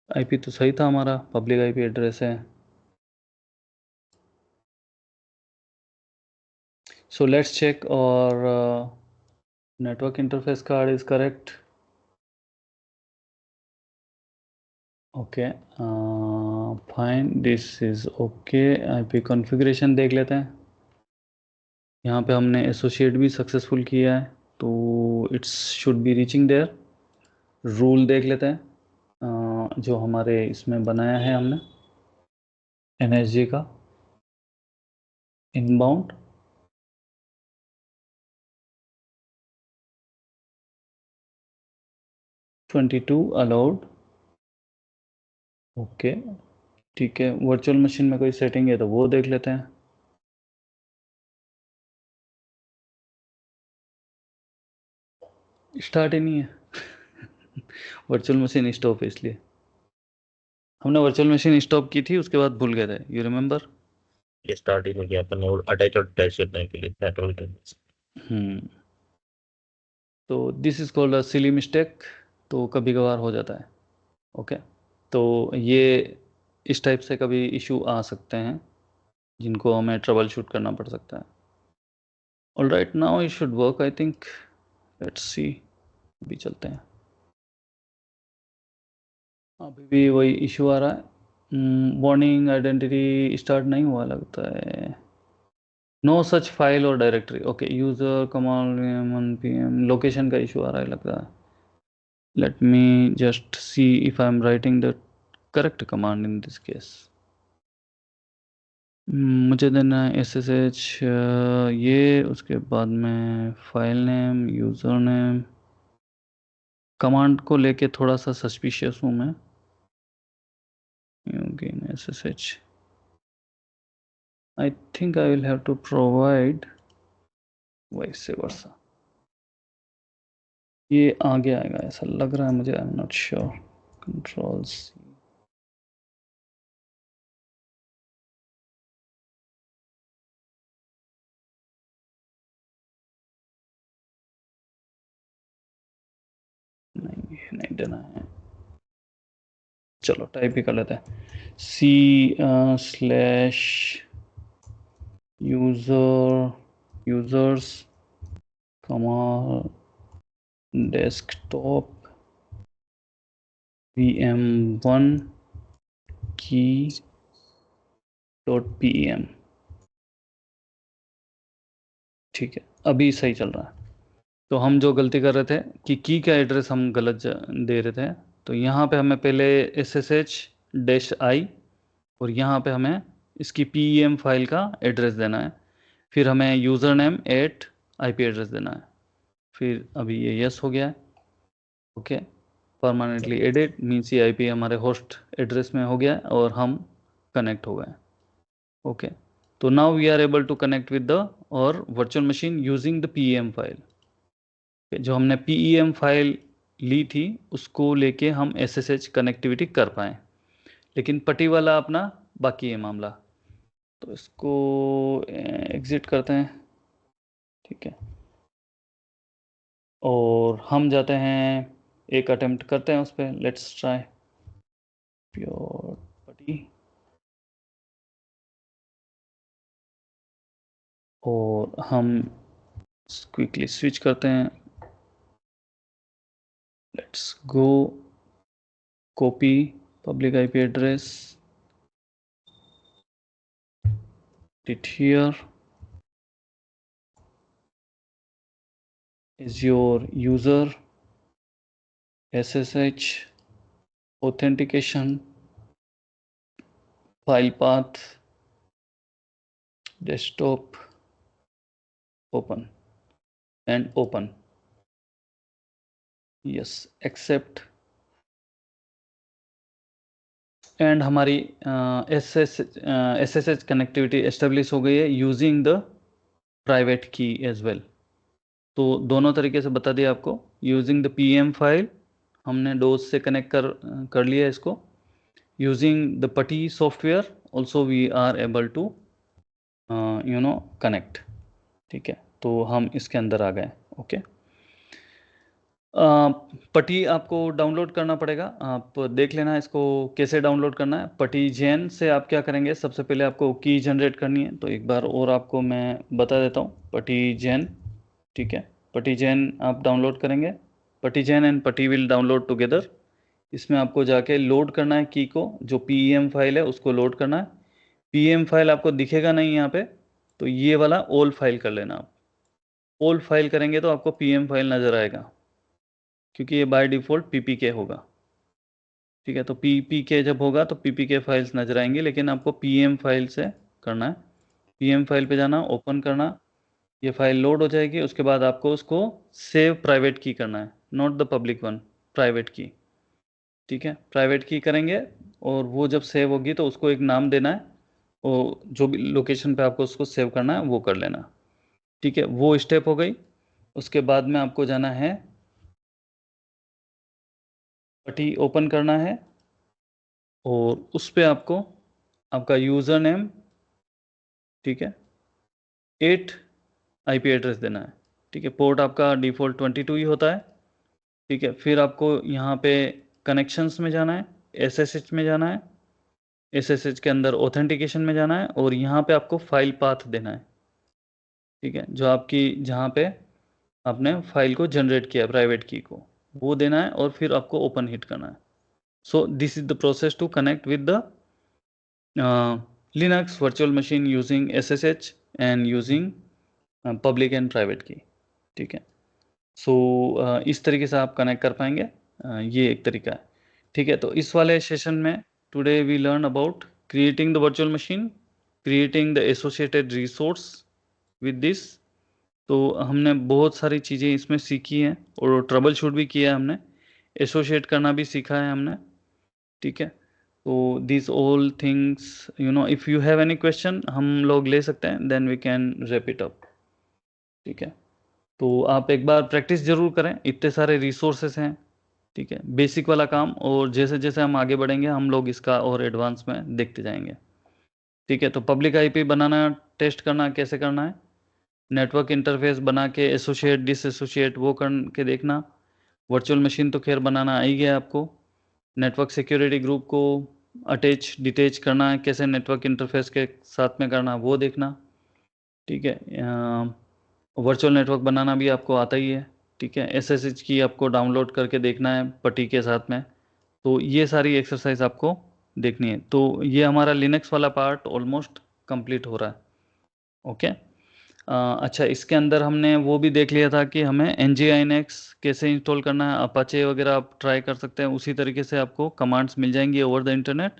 A: आईपी तो सही था हमारा, पब्लिक आईपी एड्रेस है। So let's check our network interface card is correct. Okay, fine, this is okay. IP configuration देख लेते हैं। यहाँ पे हमने एसोसिएट भी सक्सेसफुल किया है, तो it's should be reaching there. Rule देख लेते हैं जो हमारे इसमें बनाया है हमने NSG का इनबाउंड। $22 अलाउड। ओके ठीक है, वर्चुअल मशीन में कोई सेटिंग है तो वो देख लेते हैं। स्टार्ट ही नहीं है वर्चुअल मशीन स्टॉप है, इसलिए हमने वर्चुअल मशीन स्टॉप की थी, उसके बाद भूल गए थे, यू रिमेम्बर?
B: ये स्टार्ट ही नहीं किया अपन ने, वो अटैच और डिटैच करने के लिए नेटवर्क।
A: तो this is called a silly mistake, तो कभी कभार हो जाता है। ओके तो ये इस टाइप से कभी इशू आ सकते हैं जिनको हमें ट्रबल शूट करना पड़ सकता है। All right, now it should work I think, let's see. अभी चलते हैं, अभी भी वही इशू आ रहा है। वार्निंग आइडेंटिटी स्टार्ट नहीं हुआ लगता है। नो सच फाइल और directory. Okay, user command PM location का इशू आ रहा है लगता है। Let me just see if I am writing the correct command in this case. मुझे देना है SSH ये, उसके बाद में file name, user name. Command को लेके थोड़ा सा सस्पिशियस हूँ मैं। SSH I think I will have to provide vice versa। ये आगे आएगा ऐसा लग रहा है मुझे, I am not sure. Control C। नहीं देना है, चलो टाइप ही कर लेते हैं। /users desktop VM1 key.pem। ठीक है, अभी सही चल रहा है। तो हम जो गलती कर रहे थे कि की का एड्रेस हम गलत दे रहे थे, तो यहाँ पे हमें पहले SSH-i और यहाँ पे हमें इसकी PEM फाइल का एड्रेस देना है, फिर हमें यूज़र नेम @ IP एड्रेस देना है। फिर अभी ये यस हो गया है। ओके, परमानेंटली एडेड मीन्स ये IP हमारे होस्ट एड्रेस में हो गया है और हम कनेक्ट हो गए। ओके, तो now we are able to connect with the और virtual machine using the PEM file. जो हमने PEM फाइल ली थी उसको लेके हम SSH कनेक्टिविटी कर पाए, लेकिन पटी वाला अपना बाकी है मामला। तो इसको एग्जिट करते हैं, ठीक है, और हम जाते हैं, एक अटेम्प्ट करते हैं उस पर। लेट्स ट्राई प्योर पटी, और हम क्विकली स्विच करते हैं। Let's go, copy public IP address, it here is your user, SSH authentication, file path, desktop, open and open, yes, accept, and हमारी SSH कनेक्टिविटी एस्टेब्लिश हो गई है using the private key as well. तो दोनों तरीके से बता दिया आपको। यूजिंग द PM फाइल हमने डोज से कनेक्ट कर लिया इसको। Using the PuTTY software also we are able to connect. ठीक है, तो हम इसके अंदर आ गए। ओके, पटी आपको डाउनलोड करना पड़ेगा। आप देख लेना इसको कैसे डाउनलोड करना है। पटी जैन से आप क्या करेंगे, सबसे पहले आपको की जनरेट करनी है। तो एक बार और आपको मैं बता देता हूँ, पटी जैन। ठीक है, पटी जैन आप डाउनलोड करेंगे। पटी जैन एंड पटी विल डाउनलोड टुगेदर। इसमें आपको जाके लोड करना है की को, जो PEM फाइल है उसको लोड करना है। PEM फाइल आपको दिखेगा नहीं यहाँ पे, तो ये वाला ओल फाइल कर लेना आप। ओल फाइल करेंगे तो आपको PM फाइल नज़र आएगा, क्योंकि ये बाय डिफ़ॉल्ट PPK होगा। ठीक है, तो PPK जब होगा तो PPK फाइल्स नजर आएंगे, लेकिन आपको PM फाइल से करना है। PM फाइल पे जाना, ओपन करना, ये फाइल लोड हो जाएगी। उसके बाद आपको उसको सेव प्राइवेट की करना है, not the public one, private की। ठीक है, प्राइवेट की करेंगे और वो जब सेव होगी तो उसको एक नाम देना है, वो जो भी लोकेशन पे आपको उसको सेव करना है वो कर लेना। ठीक है, वो स्टेप हो गई। उसके बाद में आपको जाना है, पटी ओपन करना है और उस पर आपको आपका यूज़र नेम, ठीक है, 8 IP एड्रेस देना है। ठीक है, पोर्ट आपका डिफ़ॉल्ट 22 ही होता है। ठीक है, फिर आपको यहाँ पे कनेक्शंस में जाना है, SSH में जाना है, SSH के अंदर ऑथेंटिकेशन में जाना है और यहाँ पे आपको फाइल पाथ देना है। ठीक है, जो आपकी जहाँ पे आपने फाइल को जनरेट किया प्राइवेट की को, वो देना है और फिर आपको ओपन हिट करना है। So this is the process to connect with the Linux virtual machine using SSH and using public and private key। ठीक है, सो इस तरीके से आप कनेक्ट कर पाएंगे। ये एक तरीका है। ठीक है, तो इस वाले सेशन में today we learn about creating the virtual machine, creating the associated resource with this. तो हमने बहुत सारी चीज़ें इसमें सीखी हैं और ट्रबल शूट भी किया है हमने, एसोसिएट करना भी सीखा है हमने। ठीक है, तो this all things if you have any question हम लोग ले सकते हैं, then we can wrap it up. ठीक है, तो आप एक बार प्रैक्टिस ज़रूर करें, इतने सारे रिसोर्सेस हैं। ठीक है, बेसिक वाला काम, और जैसे जैसे हम आगे बढ़ेंगे हम लोग इसका और एडवांस में देखते जाएंगे। ठीक है, तो पब्लिक IP बनाना, टेस्ट करना कैसे करना है, नेटवर्क इंटरफेस बना के एसोसिएट डिसएसोसिएट वो करके देखना। वर्चुअल मशीन तो खैर बनाना आ ही गया आपको। नेटवर्क सिक्योरिटी ग्रुप को अटैच डिटैच करना है, कैसे नेटवर्क इंटरफेस के साथ में करना वो देखना। ठीक है, वर्चुअल नेटवर्क बनाना भी आपको आता ही है। ठीक है, SSH की आपको डाउनलोड करके देखना है पटी के साथ में। तो ये सारी एक्सरसाइज आपको देखनी है। तो ये हमारा लिनक्स वाला पार्ट ऑलमोस्ट कंप्लीट हो रहा है। ओके, अच्छा, इसके अंदर हमने वो भी देख लिया था कि हमें nginx कैसे इंस्टॉल करना है। अपाचे वगैरह आप ट्राई कर सकते हैं, उसी तरीके से आपको कमांड्स मिल जाएंगी over the internet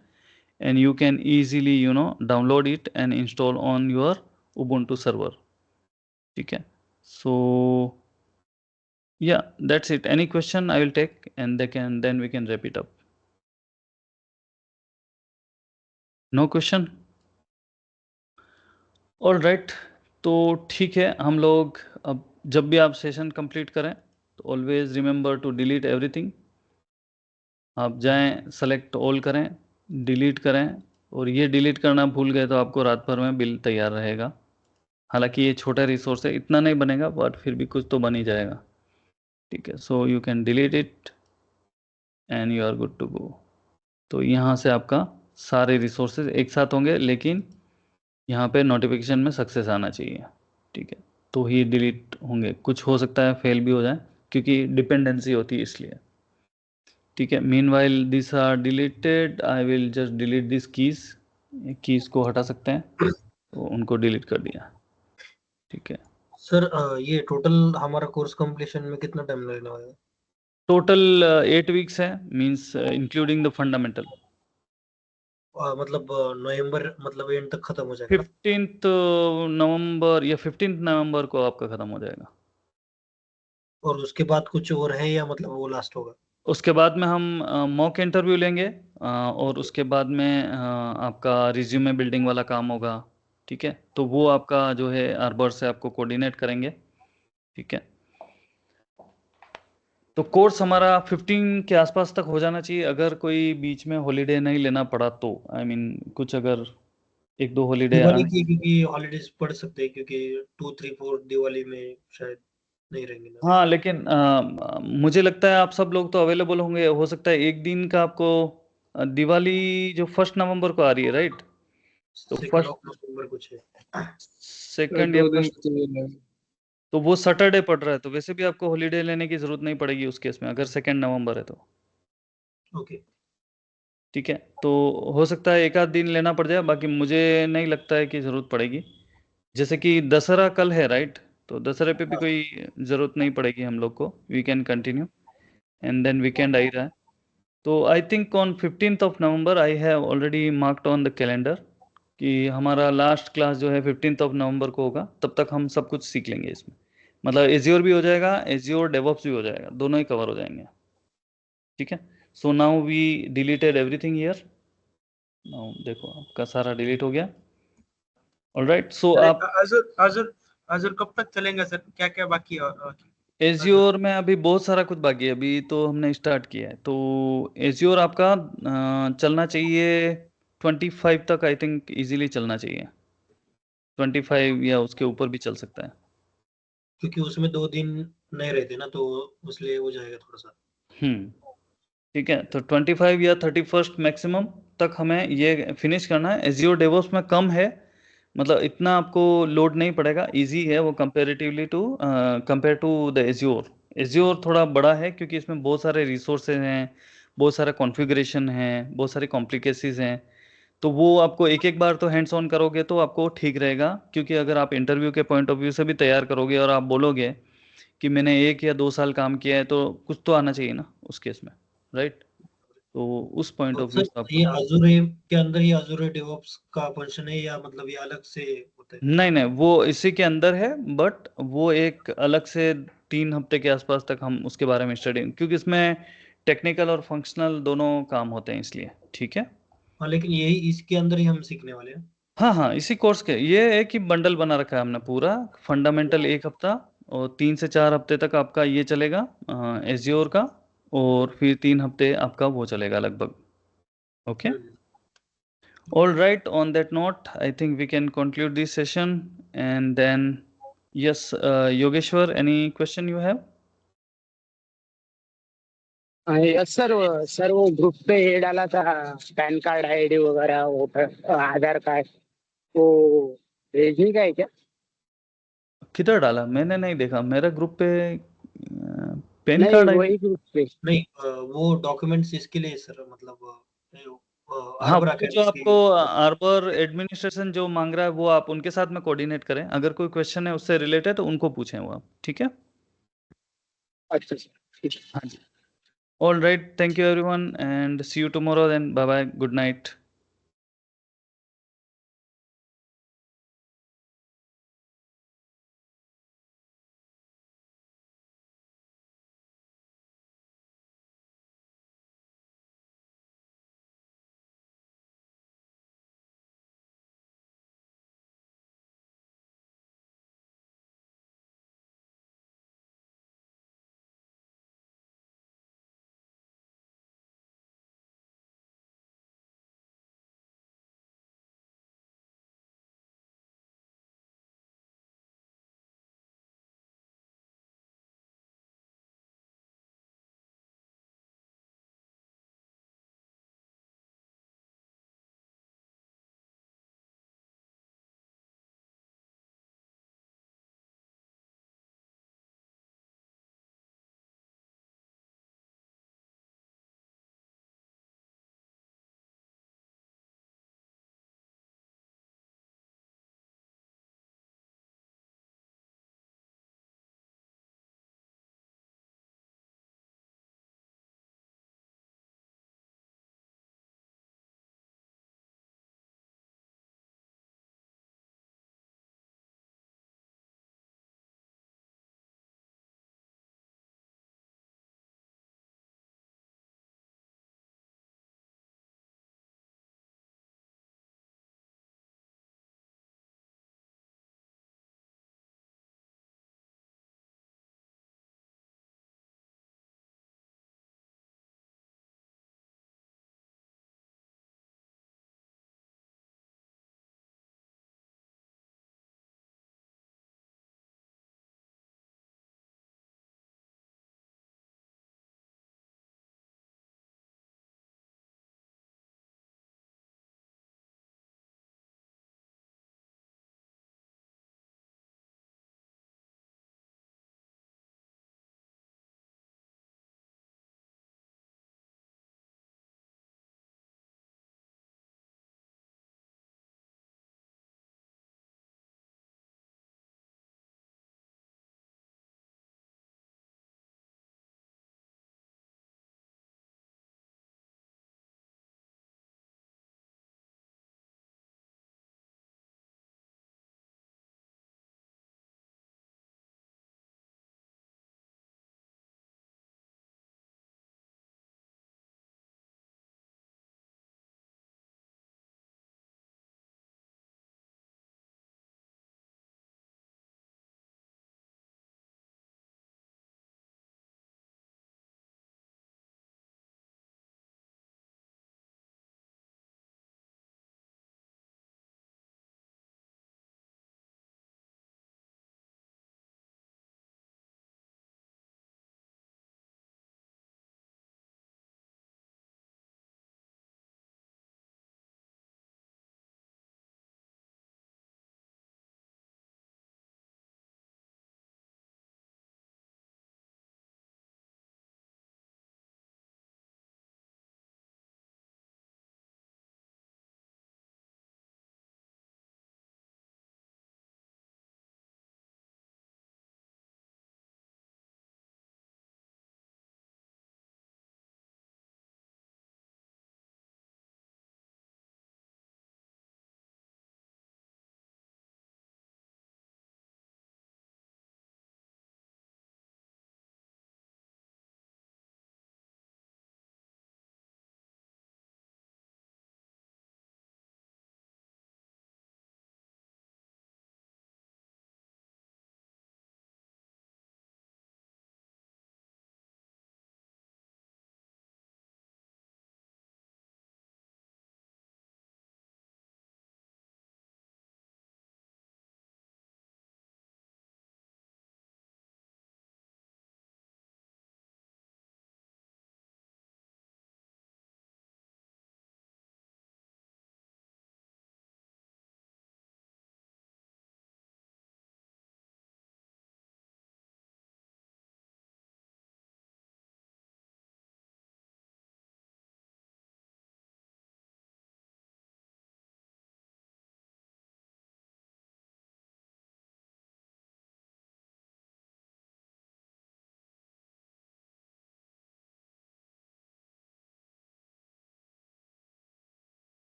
A: and you can easily download it and install on your Ubuntu server. ठीक है, सो yeah, that's it. Any question I will take and then we can wrap it up. No question? All right, तो ठीक है, हम लोग अब जब भी आप सेशन कंप्लीट करें तो always remember to delete everything. आप जाएं, सेलेक्ट ऑल करें, डिलीट करें, और ये डिलीट करना भूल गए तो आपको रात भर में बिल तैयार रहेगा। हालांकि ये छोटा रिसोर्स है, इतना नहीं बनेगा, बट फिर भी कुछ तो बन ही जाएगा। ठीक है, so you can delete it and you are good to go. तो यहाँ से आपका सारे रिसोर्सेज एक साथ होंगे, लेकिन यहाँ पे नोटिफिकेशन में सक्सेस आना चाहिए। ठीक है, तो ही डिलीट होंगे। कुछ हो सकता है फेल भी हो जाए, क्योंकि डिपेंडेंसी होती है इसलिए। ठीक है, meanwhile this are deleted, I will just delete this keys को हटा सकते हैं, तो उनको डिलीट कर दिया। ठीक है,
C: सर ये टोटल हमारा कोर्स कंप्लीशन में कितना टाइम लगने वाला है?
A: टोटल 8 वीक्स है, मीन्स इंक्लूडिंग द फंडामेंटल।
C: मतलब नवंबर मतलब एंड तक खत्म हो जाएगा ना?
A: 15th नवंबर या 15th नवंबर को आपका ख़त्म हो जाएगा।
C: और उसके बाद कुछ और है या मतलब वो लास्ट होगा?
A: उसके बाद में हम मॉक इंटरव्यू लेंगे, और उसके बाद में आपका रिज्यूमे बिल्डिंग वाला काम होगा। ठीक है, तो वो आपका जो है आर्बर से आपको कोऑर्डिनेट करेंगे। ठीक है, तो कोर्स हमारा 15 के आसपास तक हो जाना चाहिए, अगर कोई बीच में हॉलीडे नहीं लेना पड़ा तो। आई मीन कुछ अगर 1-2 हॉलीडे
C: दिवाली की क्योंकि हॉलीडेज पड़ सकते हैं, क्योंकि 2, 3, 4 दिवाली में शायद नहीं रहेंगे ना।
A: हाँ, लेकिन मुझे लगता है आप सब लोग तो अवेलेबल होंगे। हो सकता है एक दिन का आपको दिवाली जो 1 नवंबर को आ रही है, राइट? तो
C: 2nd ऑफ नवंबर कुछ है।
A: सेकंड या
D: 2 दिन
A: फर्स्ट,
D: चाहिए।
A: तो वो सैटरडे पड़ रहा है, तो वैसे भी आपको हॉलीडे लेने की जरूरत नहीं पड़ेगी उस केस में, अगर 2 नवंबर है तो।
C: ओके।
A: ठीक है, तो हो सकता है एक आध दिन लेना पड़ जाए, बाकी मुझे नहीं लगता है कि ज़रूरत पड़ेगी। जैसे कि दशहरा कल है, राइट? तो दशहरे पे भी कोई ज़रूरत नहीं पड़ेगी हम लोग को, we can continue. And then weekend आ ही रहा है, तो I think on 15th of November I have already marked on the calendar कि हमारा लास्ट क्लास जो है 15th ऑफ नवंबर को होगा। तब तक हम सब कुछ सीख लेंगे इसमें, मतलब एज्योर भी हो जाएगा, एज्योर डेवऑप्स भी हो जाएगा, दोनों ही कवर हो जाएंगे। ठीक है, so now we deleted everything here. Now देखो आपका सारा डिलीट हो गया। ऑलराइट, सो आप
E: अजूर कब तक चलेंगे सर? क्या क्या बाकी है और
A: एज्योर में अभी बहुत सारा कुछ बाकी है, अभी तो हमने स्टार्ट किया है। तो एज्योर आपका चलना चाहिए 25 तक, आई थिंक इजीली चलना चाहिए। 25 या उसके ऊपर भी चल सकता है।
C: क्योंकि उसमें 2 दिन नहीं रहते ना, तो इसलिए हो जाएगा थोड़ा सा।
A: ठीक है, तो 25 या 31 मैक्सिमम तक हमें ये फिनिश करना है। एजियो डेवॉप्स में कम है, मतलब इतना आपको लोड नहीं पड़ेगा, इजी है वो comparatively to compare to the Azure. Azure थोड़ा बड़ा है क्योंकि इसमें बहुत सारे रिसोर्सेज हैं, बहुत सारा कॉन्फ़िगरेशन है, बहुत सारे कॉम्प्लिकेसीज हैं। तो वो आपको एक एक बार तो हैंड्स ऑन करोगे तो आपको ठीक रहेगा, क्योंकि अगर आप इंटरव्यू के पॉइंट ऑफ व्यू से भी तैयार करोगे और आप बोलोगे कि मैंने 1 या 2 साल काम किया है, तो कुछ तो आना चाहिए ना उस केस में, राइट? तो उस पॉइंट
C: तो
A: ऑफ व्यू
C: सर
A: से आपको,
C: ये अजूर के अंदर ही अजूर डेवऑप्स का फंक्शन है, या मतलब ये अलग से होता है?
A: नहीं नहीं, वो इसी के अंदर है, बट वो एक अलग से 3 हफ्ते के आसपास तक हम उसके बारे में स्टडी, क्योंकि इसमें टेक्निकल और फंक्शनल दोनों काम होते हैं इसलिए। ठीक है,
C: हाँ, लेकिन यही इसके अंदर ही हम सीखने वाले हैं।
A: हाँ हाँ, इसी कोर्स के ये एक ही बंडल बना रखा है हमने पूरा। फंडामेंटल 1 हफ्ता, और 3 से 4 हफ्ते तक आपका ये चलेगा एज्योर का, और फिर 3 हफ्ते आपका वो चलेगा लगभग। Okay, all right, on that note I think we can conclude this session, and then yes, Yogeshwar, any question you have?
F: Yes sir, वो ग्रुप पे ये डाला था, पैन कार्ड आईडी वगैरह, वोटर आधार कार्ड, वो भेजने का है क्या?
A: किधर डाला? मैंने नहीं देखा मेरा ग्रुप पे पैन
F: नहीं,
A: कार्ड आई।
F: वही ग्रुप पे।
C: नहीं, वो डॉक्यूमेंट्स इसके लिए सर, मतलब
A: हाँ,
C: आर्बर
A: वो जो
C: अकेडमी
A: आपको
C: की।
A: आर्बर एडमिनिस्ट्रेशन जो मांग रहा है वो आप उनके साथ में कोऑर्डिनेट करें, अगर कोई क्वेश्चन है उससे रिलेटेड तो उनको पूछें वो आप। ठीक है,
F: अच्छा सर, ठीक है।
A: हाँ जी। All right, thank you everyone, and see you tomorrow then, bye bye, good night.